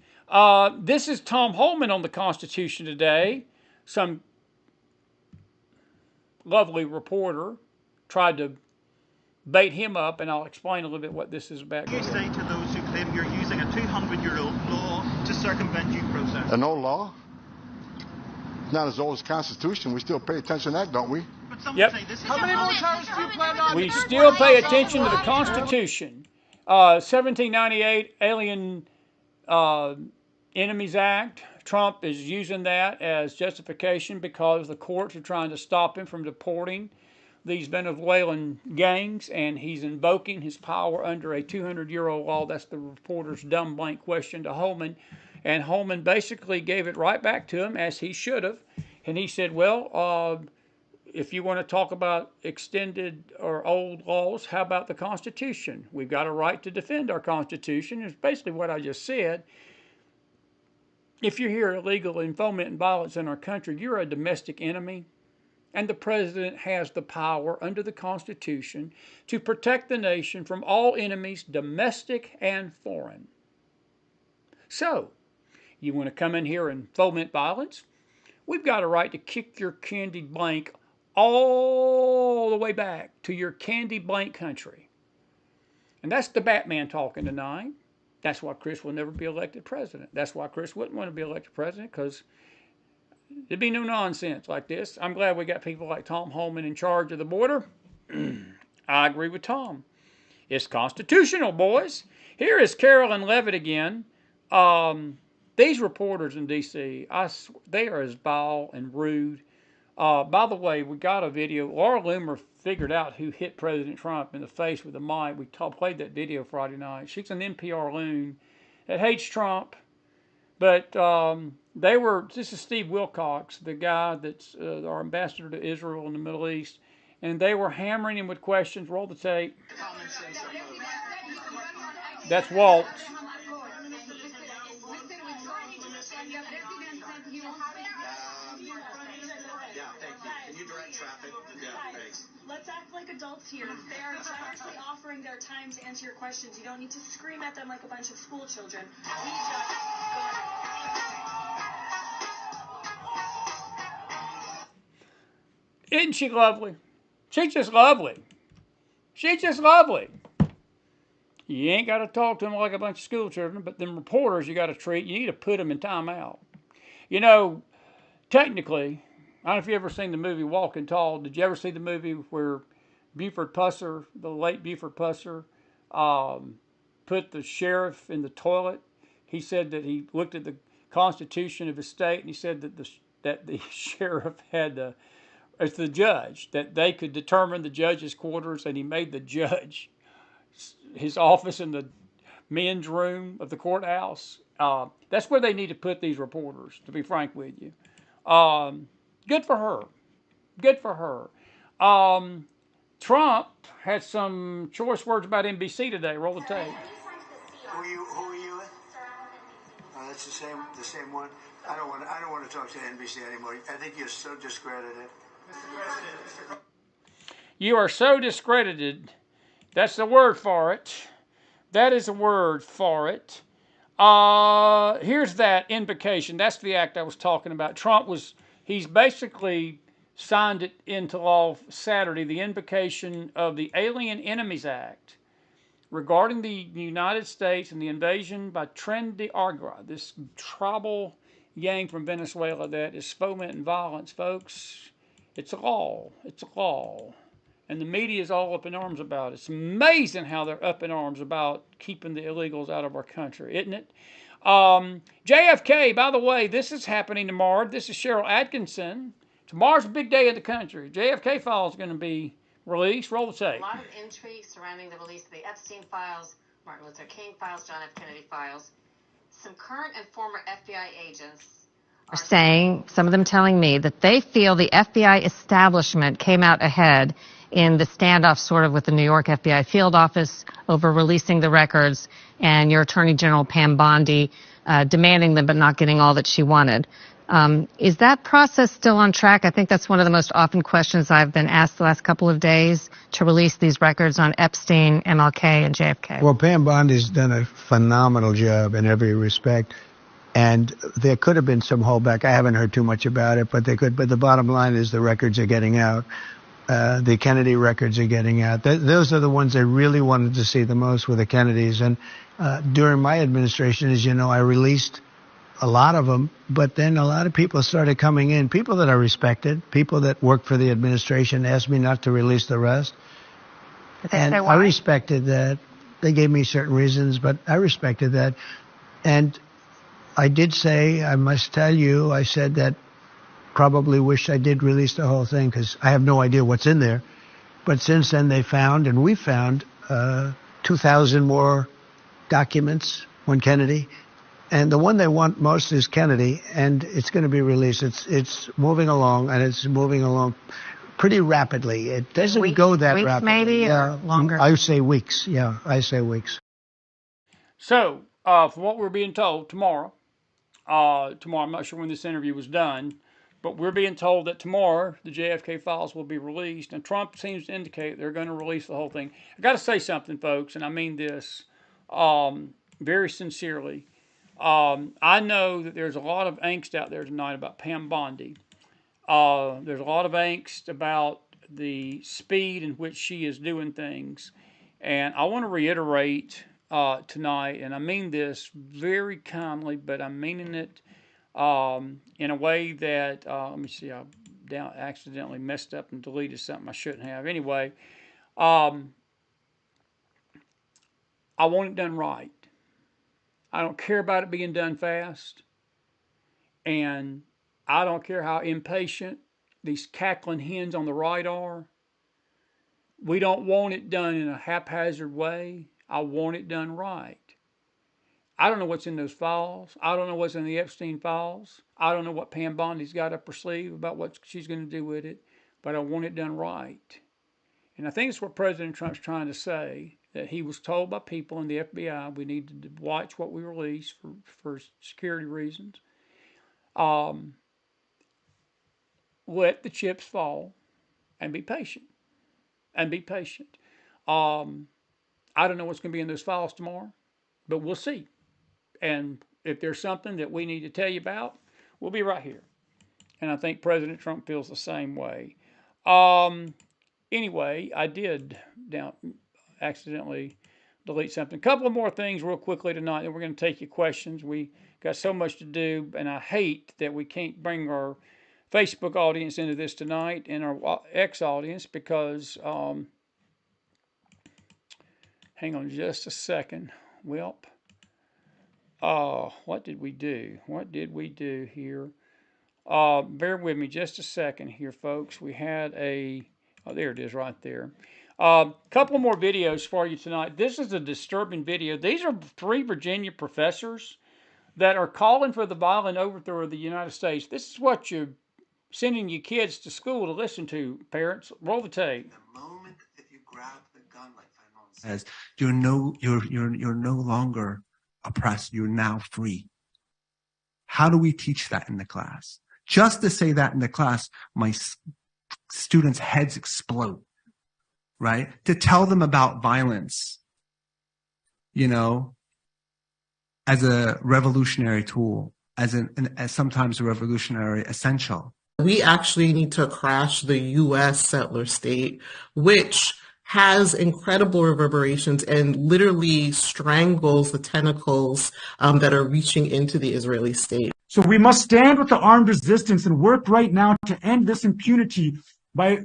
This is Tom Holman on the Constitution today. Some lovely reporter tried to bait him up, and I'll explain a little bit what this is about.
You say to those who claim you're using a 200-year-old law to circumvent due process?
An old law? Not as old as the Constitution. We still pay attention to that, don't we?
But some
Yep.
say this is... How many more times do you plan on...
We still pay attention to the Constitution. 1798 Alien Enemies Act. Trump is using that as justification because the courts are trying to stop him from deporting these Venezuelan gangs, and he's invoking his power under a 200-year-old law. That's the reporter's dumb blank question to Holman. And Holman basically gave it right back to him, as he should have. And he said, well, if you want to talk about extended or old laws, how about the Constitution? We've got a right to defend our Constitution. It's basically what I just said. If you're here illegal in foment and violence in our country, you're a domestic enemy. And the president has the power under the Constitution to protect the nation from all enemies, domestic and foreign. So, you want to come in here and foment violence? We've got a right to kick your candy blank all the way back to your candy blank country. And that's the Batman talking tonight. That's why Chris will never be elected president. That's why Chris wouldn't want to be elected president, because there'd be no nonsense like this. I'm glad we got people like Tom Holman in charge of the border. I agree with Tom. It's constitutional, boys. Here is Carolyn Levitt again. These reporters in D.C., they are as vile and rude. By the way, we got a video. Laura Loomer figured out who hit President Trump in the face with a mic. We played that video Friday night. She's an NPR loon that hates Trump. But this is Steve Wilcox, the guy that's our ambassador to Israel and the Middle East. And they were hammering him with questions. Roll the tape. That's Walt.
Let's act like adults here. They're generously offering their time to answer your questions. You don't need to scream at them like a bunch of school children.
Isn't she lovely? She's just lovely. She's just lovely. You ain't got to talk to them like a bunch of school children, but them reporters you got to treat, you need to put them in timeout. You know, technically, I don't know if you ever seen the movie Walking Tall. Did you ever see the movie where Buford Pusser, the late Buford Pusser, put the sheriff in the toilet? He said that he looked at the Constitution of his state and he said that the sheriff had as the judge, that they could determine the judge's quarters, and he made the judge his office in the men's room of the courthouse. That's where they need to put these reporters, to be frank with you. Good for her. Good for her. Trump had some choice words about NBC today. Roll the tape.
Who are you with? That's the same one. I don't want to talk to NBC anymore. I think you're so discredited.
You are so discredited. That's the word for it. That is a word for it. Here's that invocation. That's the act I was talking about. He's basically signed it into law Saturday, the invocation of the Alien Enemies Act regarding the United States and the invasion by Tren de Aragua, this tribal gang from Venezuela that is fomenting violence, folks. It's a law. It's a law. And the media is all up in arms about it. It's amazing how they're up in arms about keeping the illegals out of our country, isn't it? JFK, by the way, this is happening tomorrow. This is Cheryl Atkinson. Tomorrow's a big day in the country. JFK file is going to be released. Roll the tape.
A lot of intrigue surrounding the release of the Epstein files, Martin Luther King files, John F. Kennedy files. Some current and former FBI agents are saying, some of them telling me, that they feel the FBI establishment came out ahead in the standoff sort of with the New York FBI field office over releasing the records, and your Attorney General Pam Bondi demanding them but not getting all that she wanted. Is that process still on track? I think that's one of the most often questions I've been asked the last couple of days, to release these records on Epstein, MLK, and JFK.
Well, Pam Bondi's done a phenomenal job in every respect. And there could have been some holdback. I haven't heard too much about it, but they could. But the bottom line is the records are getting out. The Kennedy records are getting out. Those are the ones I really wanted to see the most, were the Kennedys. And during my administration, as you know, I released a lot of them. But then a lot of people started coming in, people that I respected, people that worked for the administration, asked me not to release the rest. And I respected that. They gave me certain reasons, but I respected that. And I did say, I must tell you, I said that probably wish I did release the whole thing, because I have no idea what's in there. But since then they found, and we found, 2,000 more documents on Kennedy. And the one they want most is Kennedy, and it's going to be released. It's moving along, and it's moving along pretty rapidly. It doesn't go that
weeks
rapidly.
Maybe, or longer?
I say weeks. Yeah, I say weeks.
So, from what we're being told, tomorrow, I'm not sure when this interview was done, but we're being told that tomorrow the JFK files will be released, and Trump seems to indicate they're going to release the whole thing. I got to say something, folks, and I mean this very sincerely. I know that there's a lot of angst out there tonight about Pam Bondi. There's a lot of angst about the speed in which she is doing things, and I want to reiterate tonight, and I mean this very kindly, but I'm meaning it in a way that, let me see, I accidentally messed up and deleted something I shouldn't have. Anyway, I want it done right. I don't care about it being done fast, and I don't care how impatient these cackling hens on the right are. We don't want it done in a haphazard way. I want it done right. I don't know what's in those files. I don't know what's in the Epstein files. I don't know what Pam Bondi's got up her sleeve about what she's going to do with it, but I want it done right. And I think it's what President Trump's trying to say, that he was told by people in the FBI we need to watch what we release for security reasons. Let the chips fall and be patient. And be patient. I don't know what's going to be in those files tomorrow, but we'll see. And if there's something that we need to tell you about, we'll be right here. And I think President Trump feels the same way. Anyway, I did accidentally delete something. A couple of more things real quickly tonight, and we're going to take your questions. We got so much to do, and I hate that we can't bring our Facebook audience into this tonight and our X audience because, hang on just a second. Welp. What did we do? What did we do here? Bear with me just a second here, folks. We had there it is right there. Couple more videos for you tonight. This is a disturbing video. These are 3 Virginia professors that are calling for the violent overthrow of the United States. This is what you're sending your kids to school to listen to, parents. Roll the tape.
The moment that you grab the gun, like Fanon says, you're no longer oppressed. You're now free. How do we teach that in the class? Just to say that in the class, my students' heads explode, right? To tell them about violence, as a revolutionary tool, as sometimes a revolutionary essential.
We actually need to crash the U.S. settler state, which has incredible reverberations and literally strangles the tentacles that are reaching into the Israeli state.
So we must stand with the armed resistance and work right now to end this impunity by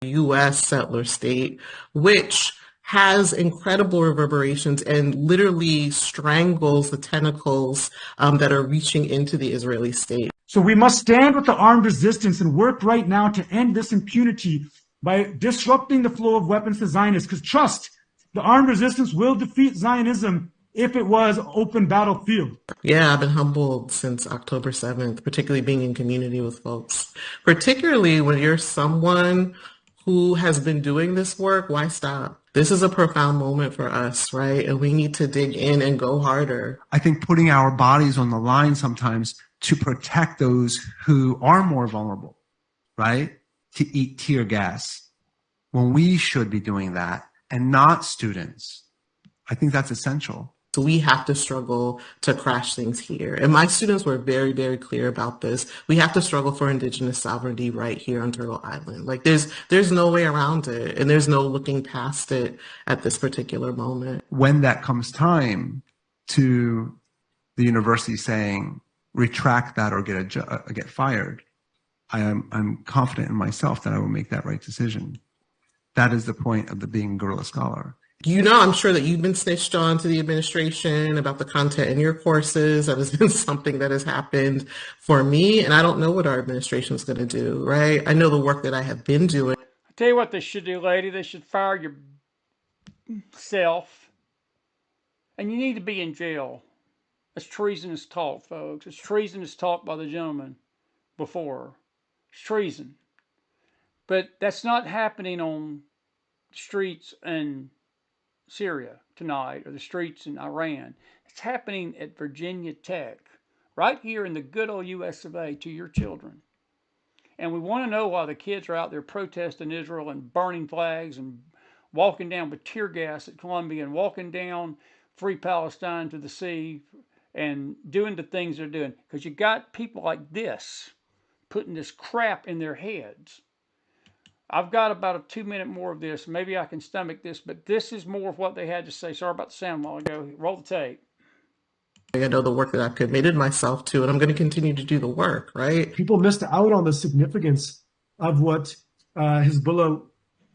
U.S. settler state, which has incredible reverberations and literally strangles the tentacles that are reaching into the Israeli state.
So we must stand with the armed resistance and work right now to end this impunity by disrupting the flow of weapons to Zionists. Because trust, the armed resistance will defeat Zionism if it was an open battlefield.
Yeah, I've been humbled since October 7th, particularly being in community with folks. Particularly when you're someone who has been doing this work, why stop? This is a profound moment for us, right? And we need to dig in and go harder.
I think putting our bodies on the line sometimes to protect those who are more vulnerable, right? To eat tear gas when we should be doing that and not students. I think that's essential.
So we have to struggle to crash things here. And my students were very, very clear about this. We have to struggle for Indigenous sovereignty right here on Turtle Island. Like there's no way around it, and there's no looking past it at this particular moment.
When that comes time to the university saying, retract that or get fired, I'm confident in myself that I will make that right decision. That is the point of the being guerrilla scholar.
I'm sure that you've been snitched on to the administration about the content in your courses. That has been something that has happened for me, and I don't know what our administration is going to do, right? I know the work that I have been doing.
I'll tell you what they should do, lady. They should fire yourself, and you need to be in jail. That's treasonous talk, folks. It's treasonous talk by the gentleman before. It's treason. But that's not happening on the streets in Syria tonight or the streets in Iran. It's happening at Virginia Tech, right here in the good old US of A, to your children. And we want to know why the kids are out there protesting Israel and burning flags and walking down with tear gas at Columbia and walking down Free Palestine to the sea and doing the things they're doing. Because you got people like this putting this crap in their heads. I've got about a 2-minute more of this. Maybe I can stomach this, but this is more of what they had to say. Sorry about the sound a while ago. Roll the tape.
I know the work that I've committed myself to, and I'm going to continue to do the work, right?
People missed out on the significance of what Hezbollah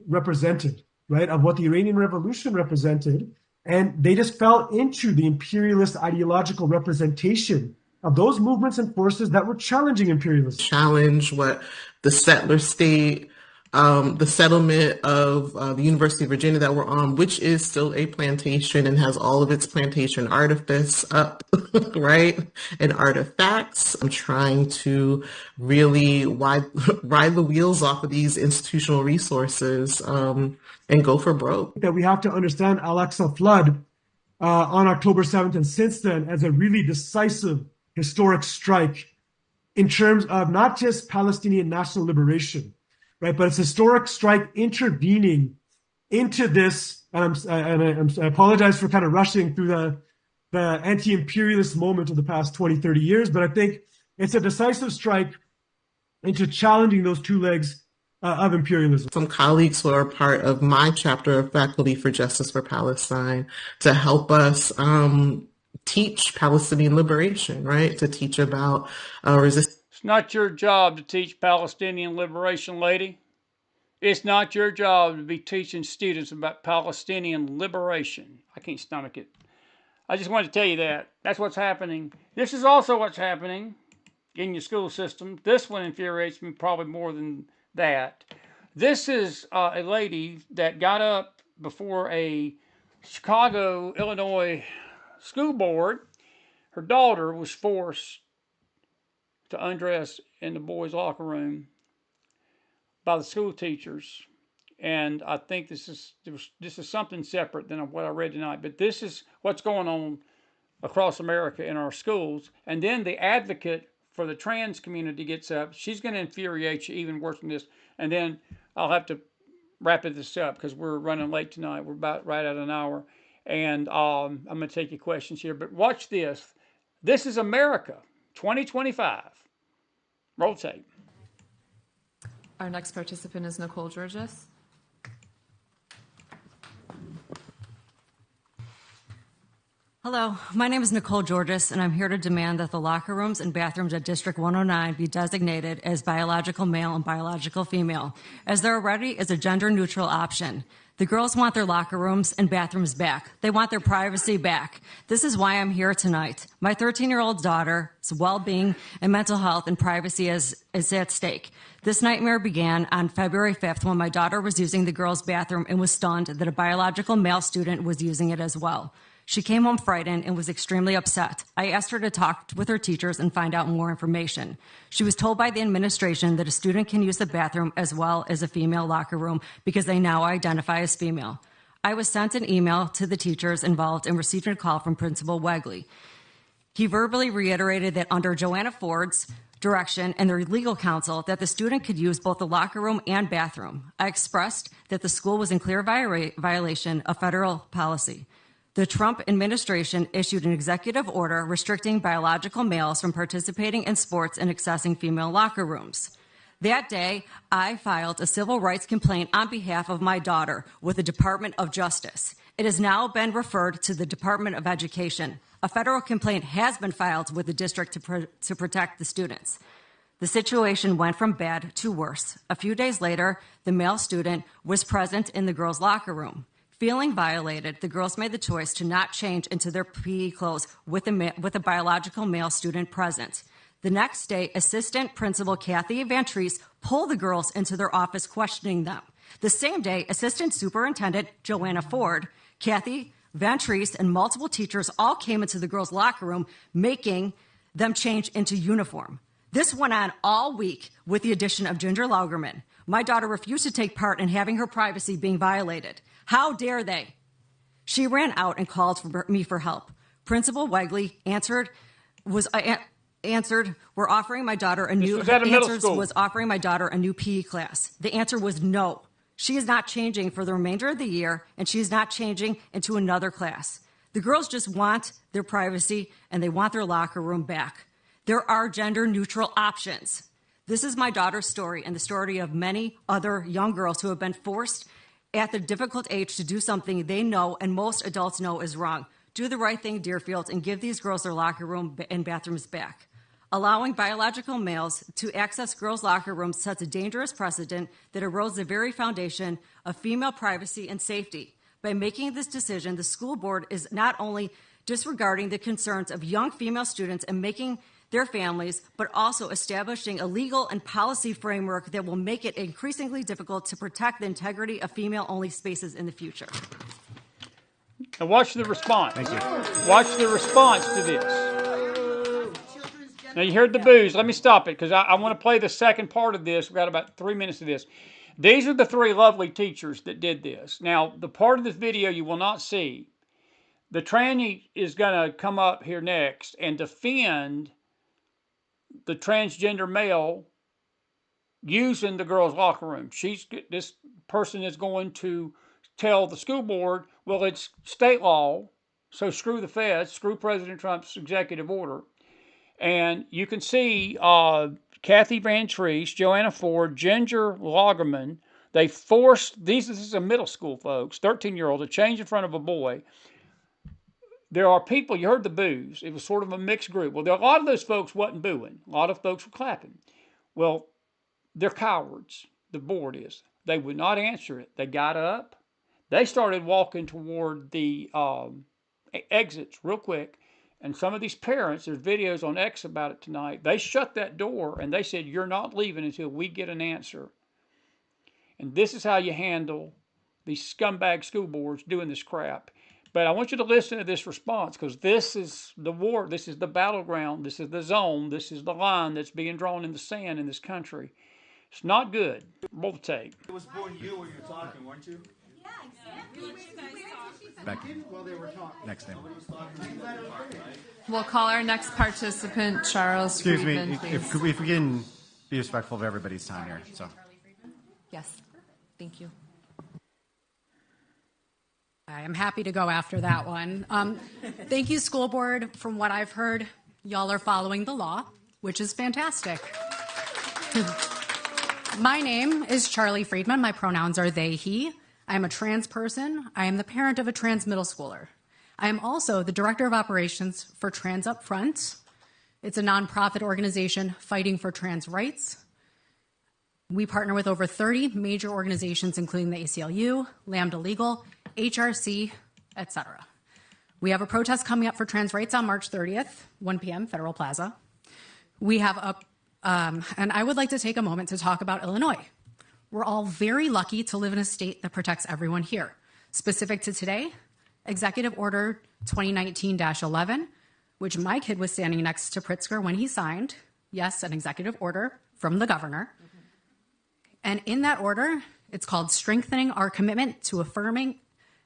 represented, right? Of what the Iranian Revolution represented. And they just fell into the imperialist ideological representation of those movements and forces that were challenging imperialism.
Challenge what the settler state, the settlement of the University of Virginia that we're on, which is still a plantation and has all of its plantation artifice up, right? And artifacts. I'm trying to really ride the wheels off of these institutional resources and go for broke.
That we have to understand Al-Aqsa flood on October 7th and since then as a really decisive historic strike in terms of not just Palestinian national liberation, right, but it's a historic strike intervening into this. And I apologize for kind of rushing through the anti-imperialist moment of the past 20, 30 years, but I think it's a decisive strike into challenging those two legs of imperialism.
Some colleagues who are part of my chapter of Faculty for Justice for Palestine to help us teach Palestinian liberation, right? To teach about resistance.
It's not your job to teach Palestinian liberation, lady. It's not your job to be teaching students about Palestinian liberation. I can't stomach it. I just wanted to tell you that. That's what's happening. This is also what's happening in your school system. This one infuriates me probably more than that. This is a lady that got up before a Chicago, Illinois school board. Her daughter was forced to undress in the boys' locker room by the school teachers. And I think this is something separate than what I read tonight. But this is what's going on across America in our schools. And then the advocate for the trans community gets up. She's going to infuriate you even worse than this. And then I'll have to wrap this up because we're running late tonight. We're about right at an hour. And I'm going to take your questions here. But watch this. This is America, 2025. Roll tape.
Our next participant is Nicole Georges.
Hello, my name is Nicole Georges, and I'm here to demand that the locker rooms and bathrooms at District 109 be designated as biological male and biological female, as there already is a gender-neutral option. The girls want their locker rooms and bathrooms back. They want their privacy back. This is why I'm here tonight. My 13-year-old daughter's well-being and mental health and privacy is at stake. This nightmare began on February 5th when my daughter was using the girls' bathroom and was stunned that a biological male student was using it as well. She came home frightened and was extremely upset. I asked her to talk with her teachers and find out more information. She was told by the administration that a student can use the bathroom as well as a female locker room because they now identify as female. I was sent an email to the teachers involved and received a call from Principal Wegley. He verbally reiterated that under Joanna Ford's direction and their legal counsel that the student could use both the locker room and bathroom. I expressed that the school was in clear violation of federal policy. The Trump administration issued an executive order restricting biological males from participating in sports and accessing female locker rooms. That day, I filed a civil rights complaint on behalf of my daughter with the Department of Justice. It has now been referred to the Department of Education. A federal complaint has been filed with the district to protect the students. The situation went from bad to worse. A few days later, the male student was present in the girls' locker room. Feeling violated, the girls made the choice to not change into their PE clothes with a biological male student present. The next day, Assistant Principal Kathy Van Treese pulled the girls into their office, questioning them. The same day, Assistant Superintendent Joanna Ford, Kathy Van Treese, and multiple teachers all came into the girls' locker room, making them change into uniform. This went on all week with the addition of Ginger Laugerman. My daughter refused to take part in having her privacy being violated. How dare they? She ran out and called for me for help. Principal Wegley answered, we're offering my daughter a new offering my daughter a new PE class. The answer was no. She is not changing for the remainder of the year, and she is not changing into another class. The girls just want their privacy, and they want their locker room back. There are gender-neutral options. This is my daughter's story and the story of many other young girls who have been forced at the difficult age to do something they know and most adults know is wrong. Do the right thing, Deerfield, and give these girls their locker room and bathrooms back. Allowing biological males to access girls' locker rooms sets a dangerous precedent that erodes the very foundation of female privacy and safety. By making this decision, the school board is not only disregarding the concerns of young female students and making their families, but also establishing a legal and policy framework that will make it increasingly difficult to protect the integrity of female-only spaces in the future.
Now watch the response. Thank you. Watch the response to this. Now you heard the boos. Let me stop it because I want to play the second part of this. We've got about 3 minutes of this. These are the three lovely teachers that did this. Now, the part of this video you will not see, The tranny is going to come up here next and defend the transgender male using the girls' locker room. This person is going to tell the school board, well, it's state law, so screw the feds, screw President Trump's executive order. And you can see Kathy Van Treese, Joanna Ford, Ginger Lagerman. They forced this is a middle school, folks, 13-year-old, to change in front of a boy. There are people, you heard the boos. It was sort of a mixed group. Well, a lot of those folks wasn't booing. A lot of folks were clapping. Well, they're cowards. The board is. They would not answer it. They got up. They started walking toward the exits real quick. And some of these parents, there's videos on X about it tonight, they shut that door and they said, you're not leaving until we get an answer. And this is how you handle these scumbag school boards doing this crap. But I want you to listen to this response, because this is the war, this is the battleground, this is the zone, this is the line that's being drawn in the sand in this country. It's not good. Roll the tape.
It was for you when you were talking, weren't you?
Yeah, exactly.
Becky. While they were talking. Next name.
We'll call our next participant, Charles
Excuse
Friedman,
me,
please.
if we can be respectful of everybody's time here. So.
Yes, thank you. I'm happy to go after that one. Thank you, school board. From what I've heard, y'all are following the law, which is fantastic. My name is Charlie Friedman. My pronouns are they, he. I am a trans person. I am the parent of a trans middle schooler. I am also the director of operations for Trans Up Front. It's a nonprofit organization fighting for trans rights. We partner with over 30 major organizations, including the ACLU, Lambda Legal, HRC, etc. We have a protest coming up for trans rights on March 30th, 1 p.m., Federal Plaza. We have and I would like to take a moment to talk about Illinois. We're all very lucky to live in a state that protects everyone here. Specific to today, Executive Order 2019-11, which my kid was standing next to Pritzker when he signed. Yes, an executive order from the governor. And in that order, it's called Strengthening Our Commitment to Affirming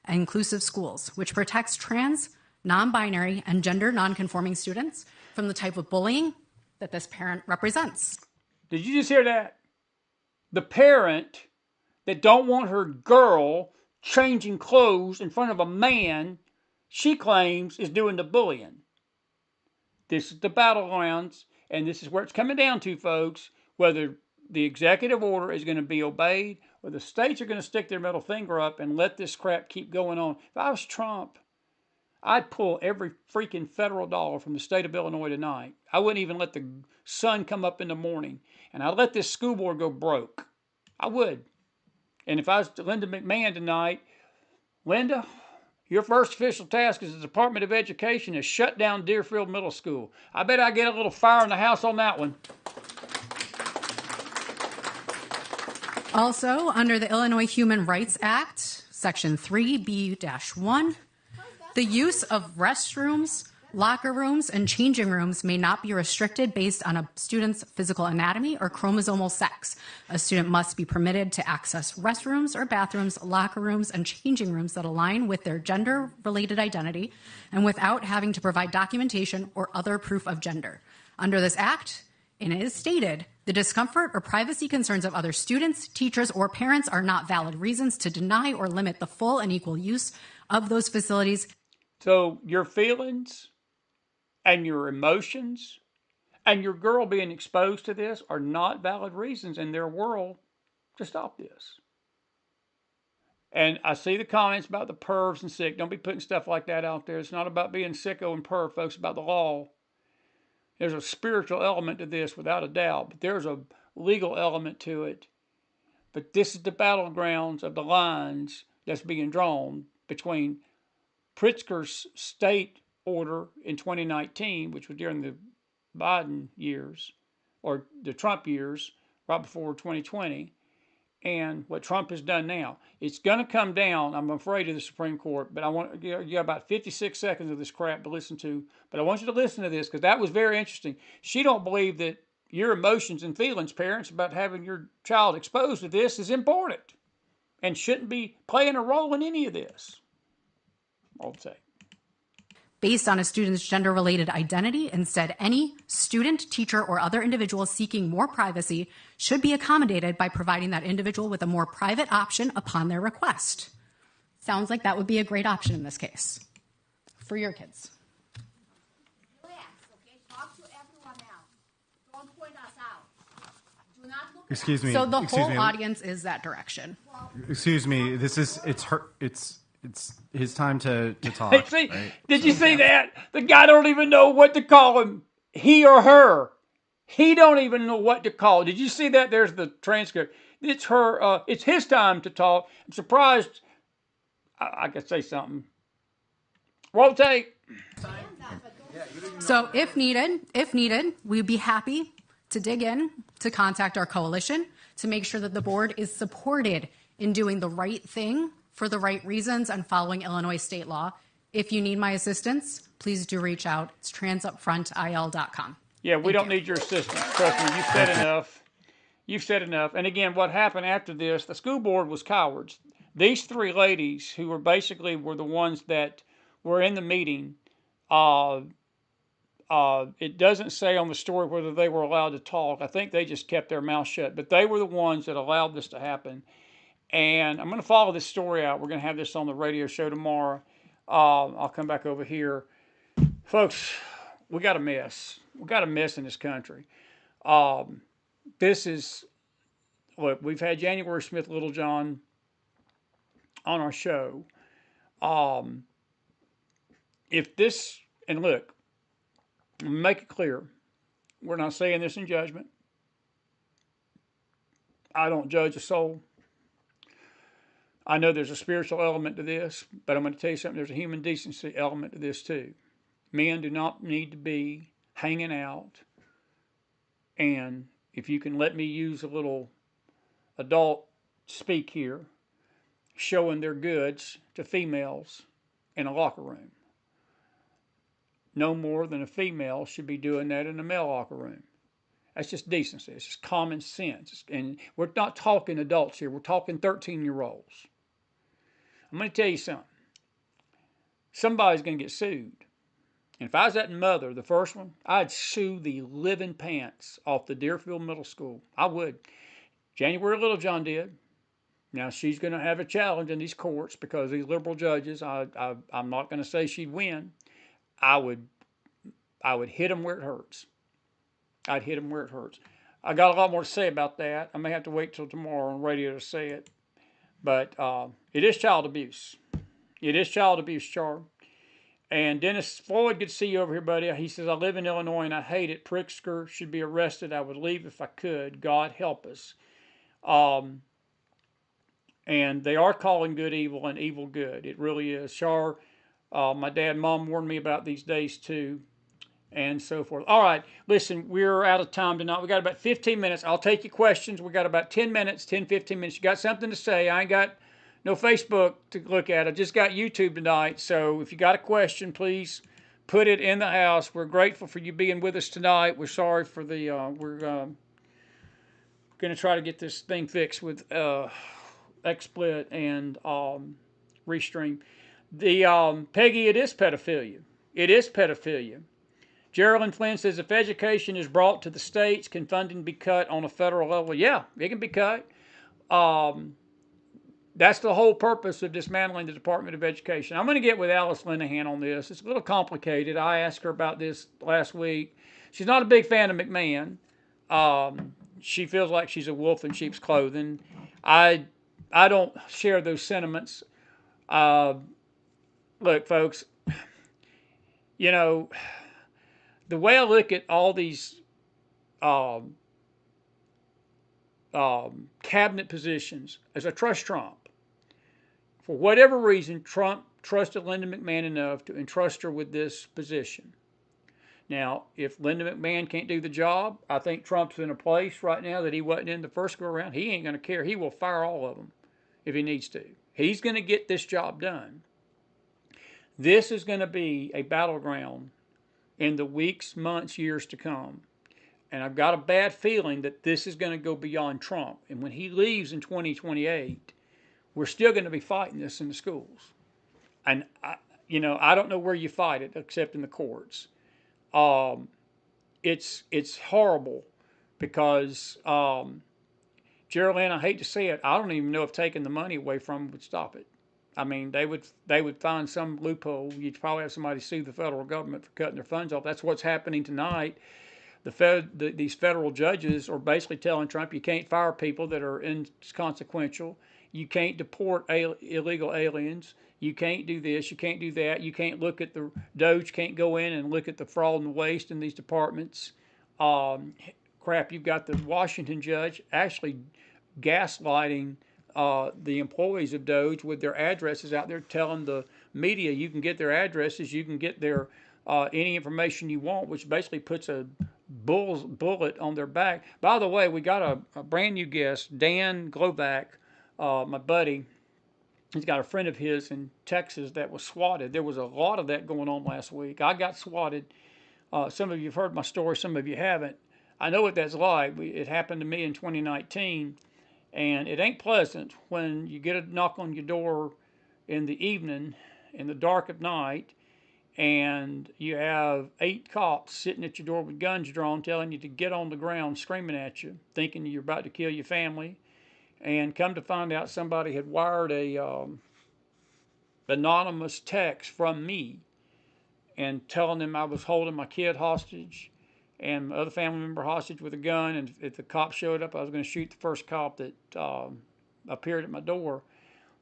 and Inclusive Schools, which protects trans, non-binary, and gender non-conforming students from the type of bullying that this parent represents.
Did you just hear that? The parent that don't want her girl changing clothes in front of a man, she claims is doing the bullying. This is the battlegrounds, and this is where it's coming down to, folks, whether the executive order is going to be obeyed or the states are going to stick their middle finger up and let this crap keep going on. If I was Trump, I'd pull every freaking federal dollar from the state of Illinois tonight. I wouldn't even let the sun come up in the morning. And I'd let this school board go broke. I would. And if I was Linda McMahon tonight, Linda, your first official task as the Department of Education is shut down Deerfield Middle School. I bet I get a little fire in the house on that one.
Also, under the Illinois Human Rights Act, Section 3B-1, the use of restrooms, locker rooms, and changing rooms may not be restricted based on a student's physical anatomy or chromosomal sex. A student must be permitted to access restrooms or bathrooms, locker rooms, and changing rooms that align with their gender-related identity and without having to provide documentation or other proof of gender. Under this act, and it is stated, the discomfort or privacy concerns of other students, teachers, or parents are not valid reasons to deny or limit the full and equal use of those facilities.
So your feelings and your emotions and your girl being exposed to this are not valid reasons in their world to stop this. And I see the comments about the pervs and sick. Don't be putting stuff like that out there. It's not about being sicko and perv, folks. It's about the law. There's a spiritual element to this, without a doubt. But there's a legal element to it. But this is the battlegrounds of the lines that's being drawn between Pritzker's state order in 2019, which was during the Biden years, or the Trump years, right before 2020, and what Trump has done now. It's going to come down, I'm afraid, to the Supreme Court, but I want you got about 56 seconds of this crap to listen to, but I want you to listen to this, because that was very interesting. She don't believe that your emotions and feelings, parents, about having your child exposed to this is important and shouldn't be playing a role in any of this. I'll say.
based on a student's gender-related identity. Instead, any student, teacher, or other individual seeking more privacy should be accommodated by providing that individual with a more private option upon their request. Sounds like that would be a great option in this case for your kids.
Excuse me.
So the
excuse
whole
me.
audience is that direction.
Excuse me. It's his time to talk.
See,
right?
did you see that? The guy don't even know what to call him. He or her. He don't even know what to call. Did you see that? There's the transcript. It's her. It's his time to talk. I'm surprised. I could say something. Roll tape.
So if needed, we'd be happy to dig in, to contact our coalition, to make sure that the board is supported in doing the right thing for the right reasons and following Illinois state law. If you need my assistance, please do reach out. It's transupfrontil.com.
Yeah, we don't need your assistance. Trust me, you've said enough. You've said enough. And again, what happened after this, the school board was cowards. These three ladies who were basically the ones that were in the meeting, it doesn't say on the story whether they were allowed to talk. I think they just kept their mouth shut. But they were the ones that allowed this to happen. And I'm going to follow this story out. We're going to have this on the radio show tomorrow. I'll come back over here. Folks, we got a mess. We got a mess in this country. This is, look, we've had January Smith Littlejohn on our show. If this, and look, make it clear, we're not saying this in judgment. I don't judge a soul. I know there's a spiritual element to this, but I'm going to tell you something. There's a human decency element to this too. Men do not need to be hanging out. And if you can let me use a little adult speak here, showing their goods to females in a locker room. No more than a female should be doing that in a male locker room. That's just decency. It's just common sense. And we're not talking adults here. We're talking 13-year-olds. I'm going to tell you something. Somebody's going to get sued. And if I was that mother, the first one, I'd sue the living pants off the Deerfield Middle School. I would. January Littlejohn did. Now, she's going to have a challenge in these courts because these liberal judges, I'm not going to say she'd win. I would hit them where it hurts. I'd hit them where it hurts. I got a lot more to say about that. I may have to wait till tomorrow on radio to say it. But it is child abuse. It is child abuse, Char. And Dennis Floyd, good to see you over here, buddy. He says, I live in Illinois and I hate it. Pritzker should be arrested. I would leave if I could. God help us. And they are calling good evil and evil good. It really is. Char, my dad and mom warned me about these days too, and so forth. All right, listen, we're out of time tonight. We got about 15 minutes. I'll take your questions. We got about 10 minutes, 10, 15 minutes. You got something to say? I ain't got no Facebook to look at. I just got YouTube tonight. So if you got a question, please put it in the house. We're grateful for you being with us tonight. We're sorry for the, we're going to try to get this thing fixed with XSplit and Restream. The Peggy, it is pedophilia. It is pedophilia. Geraldine Flynn says, if education is brought to the states, can funding be cut on a federal level? Yeah, it can be cut. That's the whole purpose of dismantling the Department of Education. I'm going to get with Alice Linehan on this. It's a little complicated. I asked her about this last week. She's not a big fan of McMahon. She feels like she's a wolf in sheep's clothing. I don't share those sentiments. Look, folks, you know, the way I look at all these cabinet positions is I trust Trump. For whatever reason, Trump trusted Linda McMahon enough to entrust her with this position. Now, if Linda McMahon can't do the job, I think Trump's in a place right now that he wasn't in the first go around. He ain't going to care. He will fire all of them if he needs to. He's going to get this job done. This is going to be a battleground in the weeks, months, years to come. And I've got a bad feeling that this is going to go beyond Trump. And when he leaves in 2028, we're still going to be fighting this in the schools. And, You know, I don't know where you fight it except in the courts. Um, it's horrible because Geraldine, I hate to say it, I don't even know if taking the money away from them would stop it. I mean, they would find some loophole. You'd probably have somebody sue the federal government for cutting their funds off. That's what's happening tonight. These federal judges are basically telling Trump you can't fire people that are inconsequential. You can't deport illegal aliens. You can't do this. You can't do that. You can't look at the Doge. Can't go in and look at the fraud and waste in these departments. Um, Crap, you've got the Washington judge actually gaslighting the employees of Doge with their addresses out there, telling the media you can get their addresses, you can get their any information you want, which basically puts a bullet on their back. By the way, we got a brand new guest, Dan Globack, my buddy. He's got a friend of his in Texas that was swatted. There was a lot of that going on last week. I got swatted. Some of you have heard my story, some of you haven't. I know what that's like. It happened to me in 2019, and it ain't pleasant when you get a knock on your door in the evening, in the dark of night, and you have 8 cops sitting at your door with guns drawn, telling you to get on the ground, screaming at you, thinking you're about to kill your family. And come to find out, somebody had wired a anonymous text from me and telling them I was holding my kid hostage and my other family member hostage with a gun, and if the cops showed up, I was going to shoot the first cop that appeared at my door.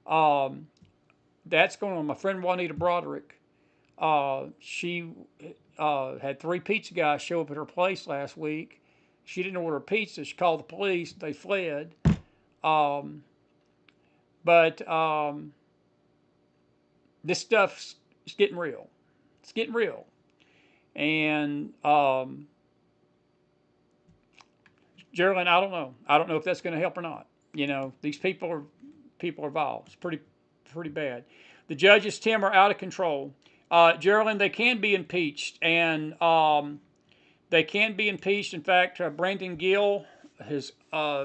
That's going on. My friend Juanita Broderick, she had 3 pizza guys show up at her place last week. She didn't order pizza. She called the police. They fled. But this stuff's getting real. It's getting real. And Geraldine, I don't know. I don't know if that's going to help or not. You know, these people are vile. It's pretty bad. The judges, Tim, are out of control. Geraldine, they can be impeached, and they can be impeached. In fact, Brandon Gill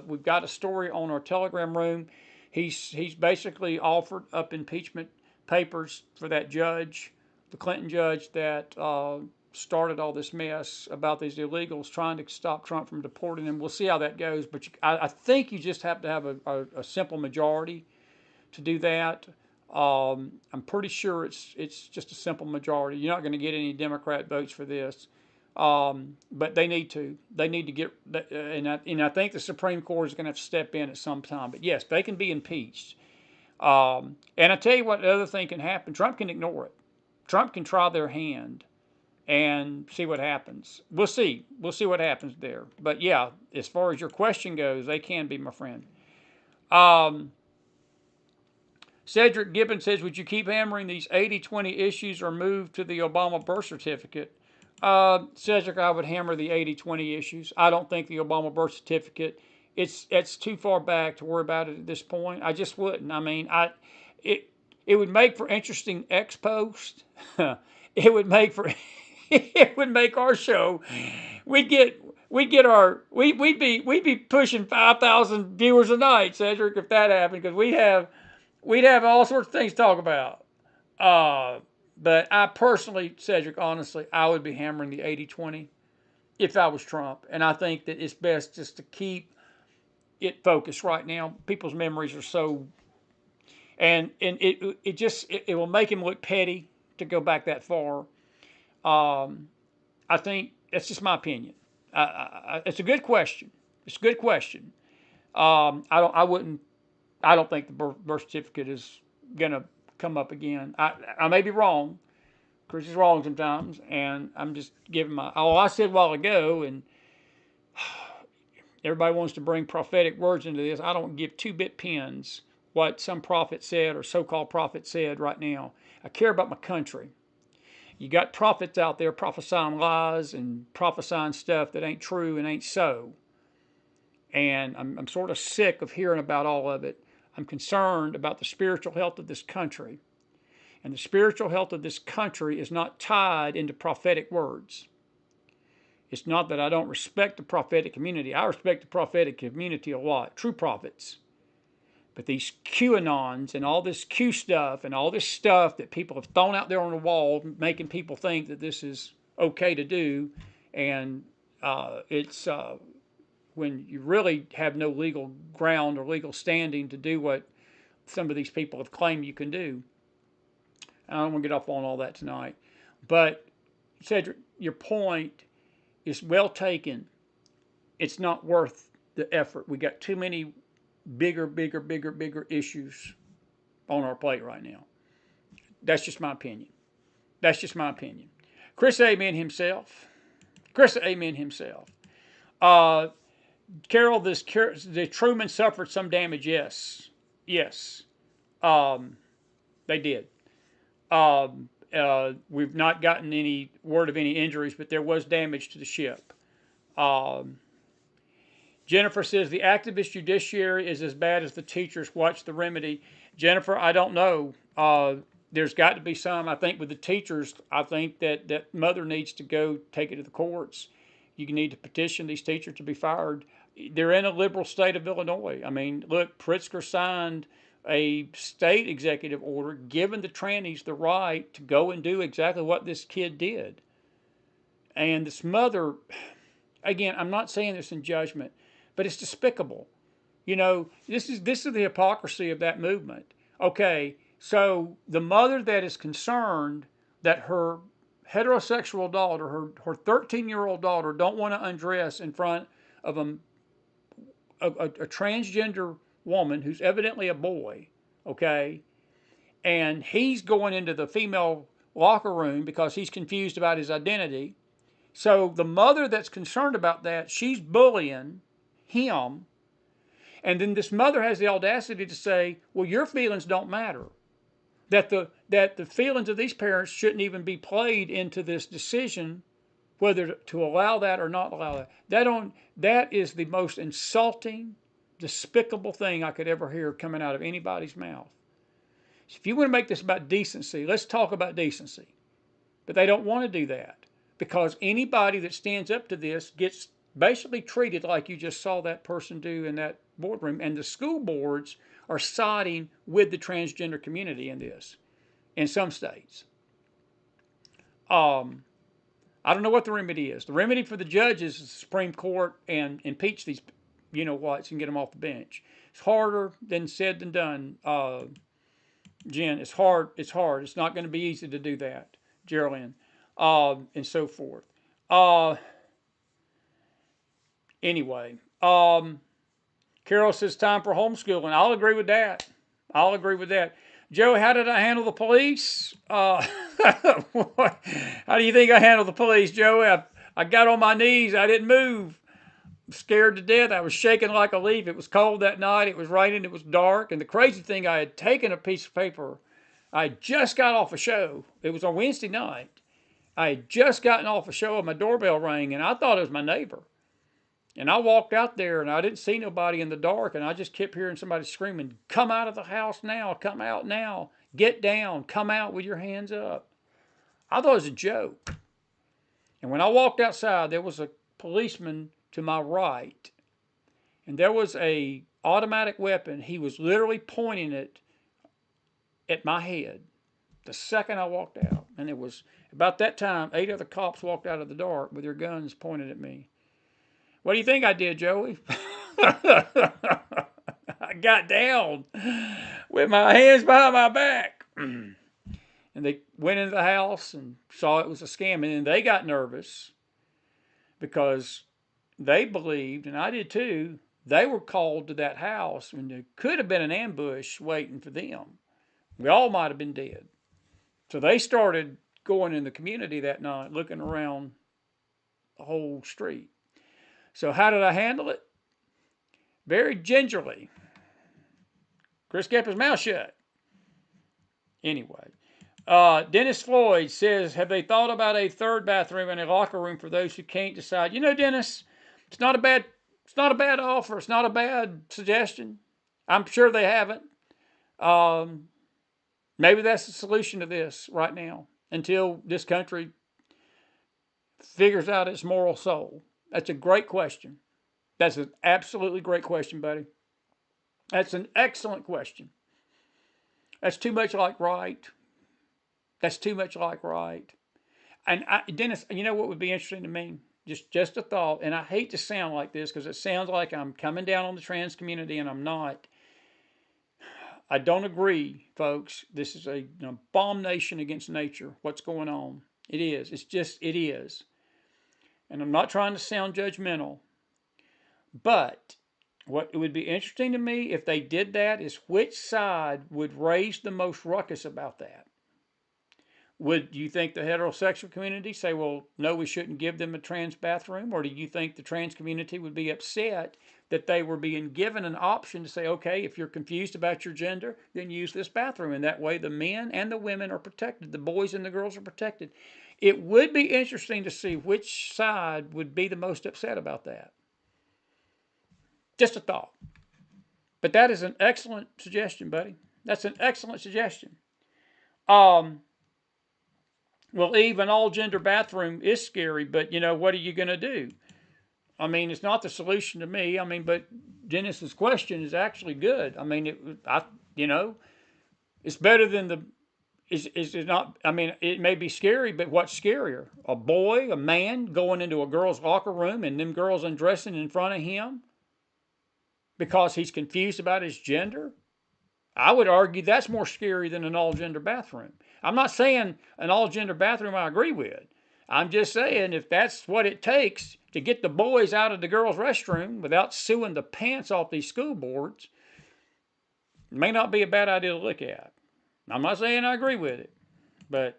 we've got a story on our Telegram room. He's basically offered up impeachment papers for that judge, the Clinton judge that started all this mess about these illegals trying to stop Trump from deporting them. We'll see how that goes, but I think you just have to have a simple majority to do that. I'm pretty sure it's just a simple majority. You're not going to get any Democrat votes for this, but they need to get, and I think the Supreme Court is going to have to step in at some time. But yes, they can be impeached. And I tell you what, the other thing can happen. Trump can ignore it. Trump can try their hand and see what happens. We'll see what happens there. But yeah, as far as your question goes, they can be, my friend. Cedric Gibbons says, would you keep hammering these 80-20 issues or move to the Obama birth certificate? Cedric, I would hammer the 80-20 issues. I don't think the Obama birth certificate, it's too far back to worry about it at this point. I just wouldn't. I mean, it would make for interesting ex post. It would make for it would make our show. We'd be pushing 5,000 viewers a night, Cedric, if that happened, because we'd have all sorts of things to talk about. But I personally, Cedric, honestly, I would be hammering the 80-20 if I was Trump. And I think that it's best just to keep it focused right now. People's memories are so, and it will make him look petty to go back that far. I think that's just my opinion. It's a good question. It's a good question. I don't think the birth certificate is gonna come up again. I may be wrong. Chris is wrong sometimes, and I'm just giving I said a while ago, and everybody wants to bring prophetic words into this. I don't give 2-bit pins what some prophet said or so-called prophet said right now. I care about my country. You got prophets out there prophesying lies and prophesying stuff that ain't true and ain't so. And I'm sort of sick of hearing about all of it. I'm concerned about the spiritual health of this country. And the spiritual health of this country is not tied into prophetic words. It's not that I don't respect the prophetic community. I respect the prophetic community a lot. True prophets. But these QAnons and all this Q stuff and all this stuff that people have thrown out there on the wall, making people think that this is okay to do, and it's when you really have no legal ground or legal standing to do what some of these people have claimed you can do. I don't want to get off on all that tonight. But, Cedric, your point is well taken. It's not worth the effort. We got too many bigger issues on our plate right now. That's just my opinion. That's just my opinion. Chris Amen himself. Carol, the Truman suffered some damage. Yes. They did. We've not gotten any word of any injuries, but there was damage to the ship. Jennifer says the activist judiciary is as bad as the teachers. Watch the remedy. Jennifer, I don't know. There's got to be some. I think with the teachers, I think that mother needs to go take it to the courts. You need to petition these teachers to be fired. They're in a liberal state of Illinois. I mean, look, Pritzker signed a state executive order giving the trannies the right to go and do exactly what this kid did. And this mother, again, I'm not saying this in judgment, but it's despicable. You know, this is the hypocrisy of that movement. Okay, so the mother that is concerned that her heterosexual daughter, her 13-year-old daughter, don't want to undress in front of a transgender woman who's evidently a boy, okay, and he's going into the female locker room because he's confused about his identity. So the mother that's concerned about that, she's bullying him, and then this mother has the audacity to say, well, your feelings don't matter. That the feelings of these parents shouldn't even be played into this decision whether to allow that or not allow that. That is the most insulting, despicable thing I could ever hear coming out of anybody's mouth. So if you want to make this about decency, let's talk about decency. But they don't want to do that because anybody that stands up to this gets basically treated like you just saw that person do in that boardroom. And the school boards are siding with the transgender community in this, in some states. I don't know what the remedy is. The remedy for the judges is the Supreme Court and impeach these you-know-whats and get them off the bench. It's harder than said than done, Jen. It's hard. It's not going to be easy to do that, Geraldine, and so forth. Anyway, Carol says time for homeschooling. I'll agree with that. Joey, how did I handle the police? How do you think I handled the police, Joey? I got on my knees. I didn't move. Scared to death. I was shaking like a leaf. It was cold that night. It was raining. It was dark. And the crazy thing, I had taken a piece of paper. I just got off a show. It was on Wednesday night. I had just gotten off a show and my doorbell rang, and I thought it was my neighbor. And I walked out there, and I didn't see nobody in the dark, and I just kept hearing somebody screaming, come out of the house now, come out now, get down, come out with your hands up. I thought it was a joke. And when I walked outside, there was a policeman to my right, and there was a automatic weapon. He was literally pointing it at my head the second I walked out. And it was about that time, 8 other cops walked out of the dark with their guns pointed at me. What do you think I did, Joey? I got down with my hands behind my back. And they went into the house and saw it was a scam. And then they got nervous because they believed, and I did too, they were called to that house and there could have been an ambush waiting for them. We all might have been dead. So they started going in the community that night, looking around the whole street. So how did I handle it? Very gingerly. Chris kept his mouth shut. Anyway, Dennis Floyd says, have they thought about a third bathroom and a locker room for those who can't decide? You know, Dennis, it's not a bad offer. It's not a bad suggestion. I'm sure they haven't. Maybe that's the solution to this right now until this country figures out its moral soul. That's a great question. That's an absolutely great question, buddy. That's an excellent question. That's too much like right. That's too much like right. And Dennis, you know what would be interesting to me? Just a thought, and I hate to sound like this because it sounds like I'm coming down on the trans community, and I'm not. I don't agree, folks. This is an abomination against nature. What's going on? It is. It is. And I'm not trying to sound judgmental, but what would be interesting to me if they did that is which side would raise the most ruckus about that. Would you think the heterosexual community say, well, no, we shouldn't give them a trans bathroom? Or do you think the trans community would be upset that they were being given an option to say, okay, if you're confused about your gender, then use this bathroom. And that way the men and the women are protected. The boys and the girls are protected. It would be interesting to see which side would be the most upset about that. Just a thought. But that is an excellent suggestion, buddy. That's an excellent suggestion. Well, Eve, an all-gender bathroom is scary, but, what are you going to do? I mean, it's not the solution to me. I mean, but Dennis's question is actually good. I mean, it's better than the, is it not, I mean, it may be scary, but what's scarier? A boy, a man going into a girl's locker room and them girls undressing in front of him because he's confused about his gender? I would argue that's more scary than an all-gender bathroom. I'm not saying an all-gender bathroom I agree with. I'm just saying if that's what it takes to get the boys out of the girls' restroom without suing the pants off these school boards, it may not be a bad idea to look at. I'm not saying I agree with it, but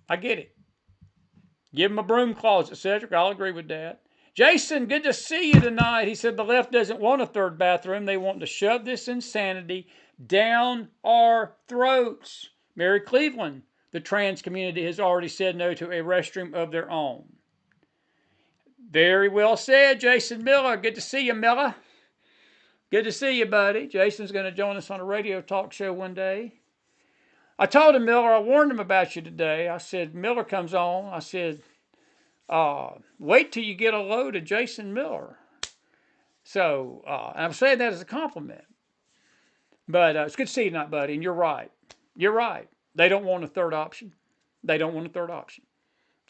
I get it. Give them a broom closet, Cedric. I'll agree with that. Jason, good to see you tonight. He said the left doesn't want a third bathroom. They want to shove this insanity down our throats. Mary Cleveland, the trans community has already said no to a restroom of their own. Very well said, Jason Miller. Good to see you, Miller. Good to see you, buddy. Jason's going to join us on a radio talk show one day. I told him, Miller, I warned him about you today. I said, Miller comes on. I said, wait till you get a load of Jason Miller. So, I'm saying that as a compliment. But it's good to see you tonight, buddy. And you're right. You're right. They don't want a third option. They don't want a third option.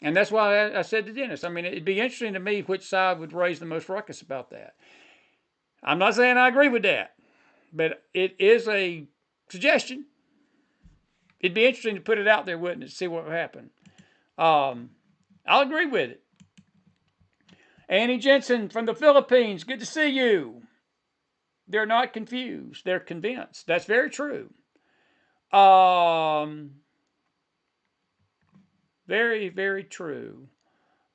And that's why I said to Dennis, I mean, it'd be interesting to me which side would raise the most ruckus about that. I'm not saying I agree with that, but it is a suggestion. It'd be interesting to put it out there, wouldn't it, to see what would happen. I'll agree with it. Annie Jensen from the Philippines, good to see you. They're not confused. They're convinced. That's very true. Very, very true.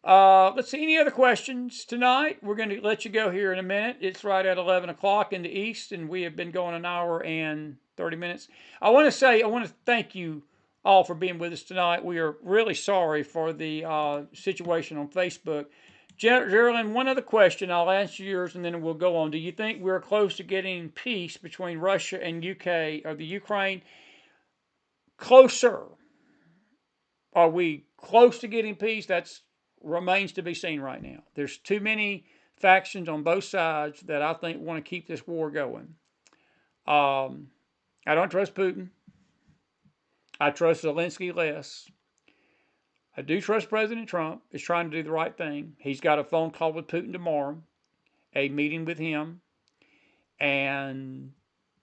Let's see, any other questions tonight? We're going to let you go here in a minute. It's right at 11 o'clock in the East, and we have been going an hour and 30 minutes. I want to thank you all for being with us tonight. We are really sorry for the situation on Facebook. Geraldine, one other question. I'll answer yours, and then we'll go on. Do you think we're close to getting peace between Russia and UK or the Ukraine? Closer. Are we close to getting peace? That remains to be seen right now. There's too many factions on both sides that I think want to keep this war going. I don't trust Putin. I trust Zelensky less. I do trust President Trump is trying to do the right thing. He's got a phone call with Putin tomorrow, a meeting with him, and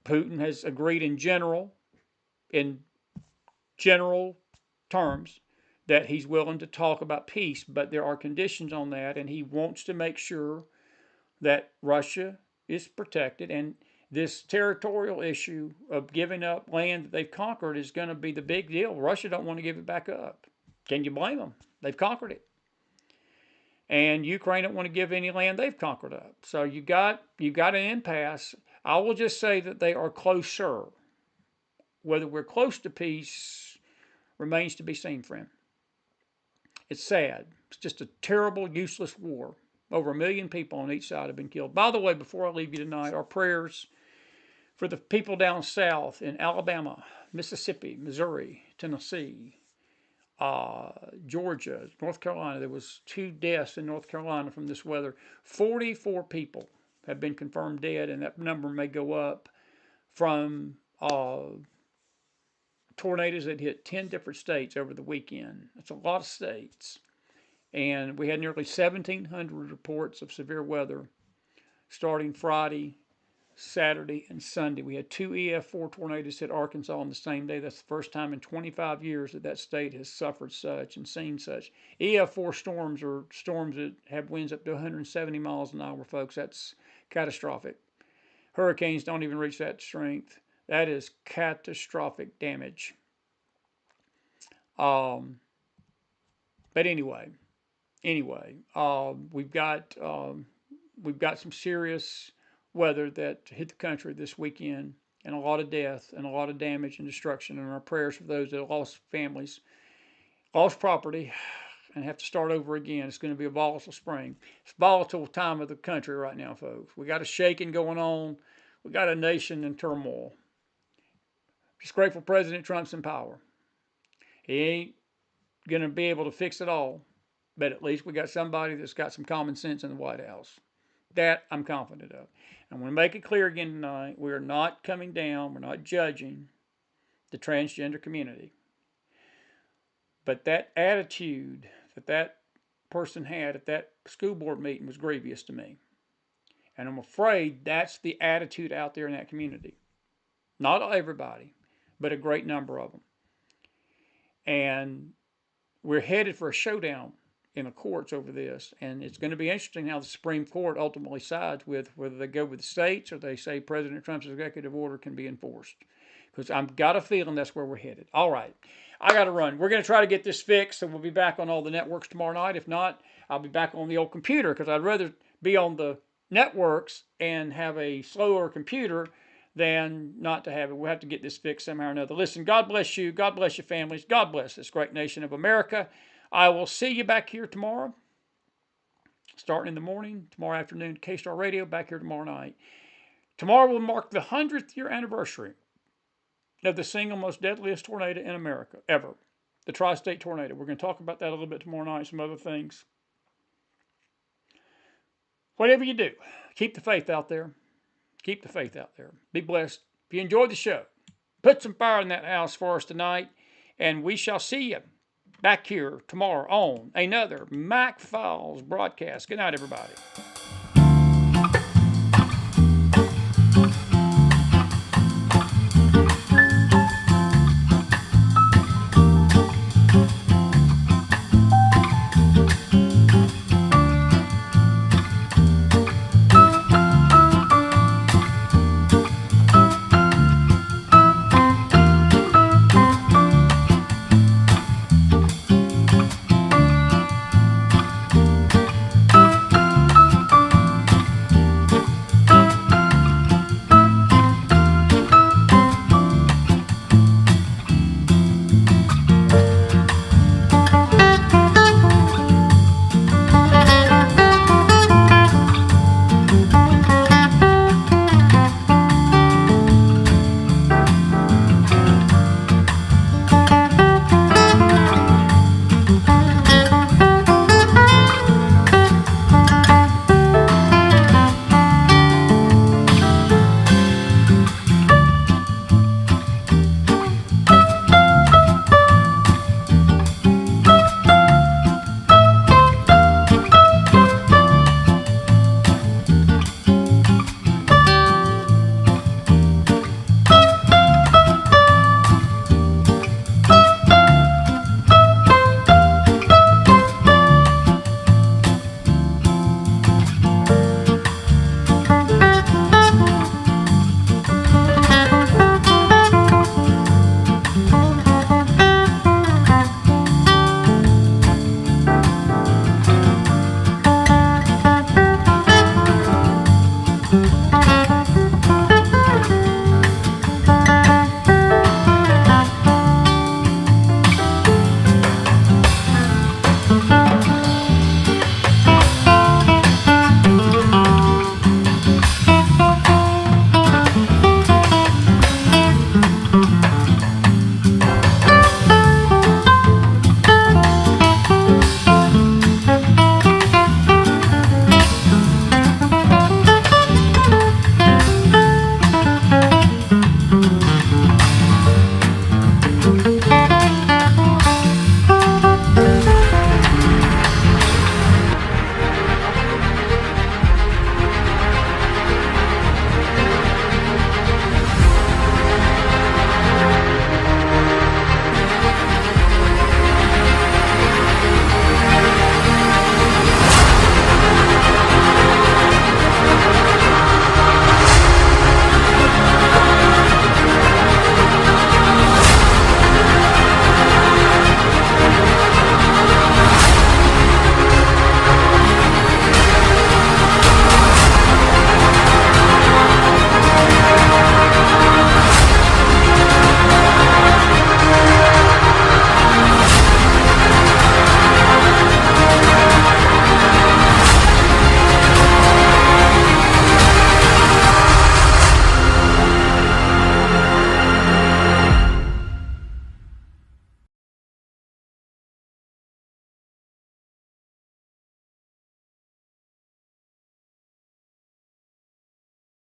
Putin has agreed in general terms, that he's willing to talk about peace, but there are conditions on that, and he wants to make sure that Russia is protected, and this territorial issue of giving up land that they've conquered is going to be the big deal. Russia don't want to give it back up. Can you blame them? They've conquered it. And Ukraine don't want to give any land they've conquered up. So you got an impasse. I will just say that they are closer. Whether we're close to peace remains to be seen, friend. It's sad. It's just a terrible, useless war. Over 1 million people on each side have been killed. By the way, before I leave you tonight, our prayers for the people down south in Alabama, Mississippi, Missouri, Tennessee, Georgia, North Carolina. There was 2 deaths in North Carolina from this weather. 44 people have been confirmed dead, and that number may go up from tornadoes that hit 10 different states over the weekend. That's a lot of states. And we had nearly 1,700 reports of severe weather starting Friday, Saturday, and Sunday. We had 2 EF4 tornadoes hit Arkansas on the same day. That's the first time in 25 years that that state has suffered such and seen such. EF4 storms are storms that have winds up to 170 miles an hour, folks. That's catastrophic. Hurricanes don't even reach that strength. That is catastrophic damage. But anyway, we've got some serious weather that hit the country this weekend, and a lot of death and a lot of damage and destruction. And our prayers for those that have lost families, lost property, and have to start over again. It's going to be a volatile spring. It's a volatile time of the country right now, folks. We got a shaking going on. We got a nation in turmoil. Just grateful President Trump's in power. He ain't going to be able to fix it all, but at least we got somebody that's got some common sense in the White House. That I'm confident of. I want to make it clear again tonight, we are not coming down, we're not judging the transgender community. But that attitude that that person had at that school board meeting was grievous to me. And I'm afraid that's the attitude out there in that community. Not everybody, but a great number of them. And we're headed for a showdown in the courts over this, and it's going to be interesting how the Supreme Court ultimately sides with whether they go with the states or they say President Trump's executive order can be enforced. Because I've got a feeling that's where we're headed. All right, I got to run. We're going to try to get this fixed, and we'll be back on all the networks tomorrow night. If not, I'll be back on the old computer because I'd rather be on the networks and have a slower computer than not to have it. We'll have to get this fixed somehow or another. Listen, God bless you. God bless your families. God bless this great nation of America. I will see you back here tomorrow, starting in the morning, tomorrow afternoon, K-Star Radio, back here tomorrow night. Tomorrow will mark the 100th year anniversary of the single most deadliest tornado in America, ever. The tri-state tornado. We're going to talk about that a little bit tomorrow night, some other things. Whatever you do, keep the faith out there. Keep the faith out there. Be blessed. If you enjoyed the show, put some fire in that house for us tonight, and we shall see you back here tomorrow on another Mac Files broadcast. Good night, everybody.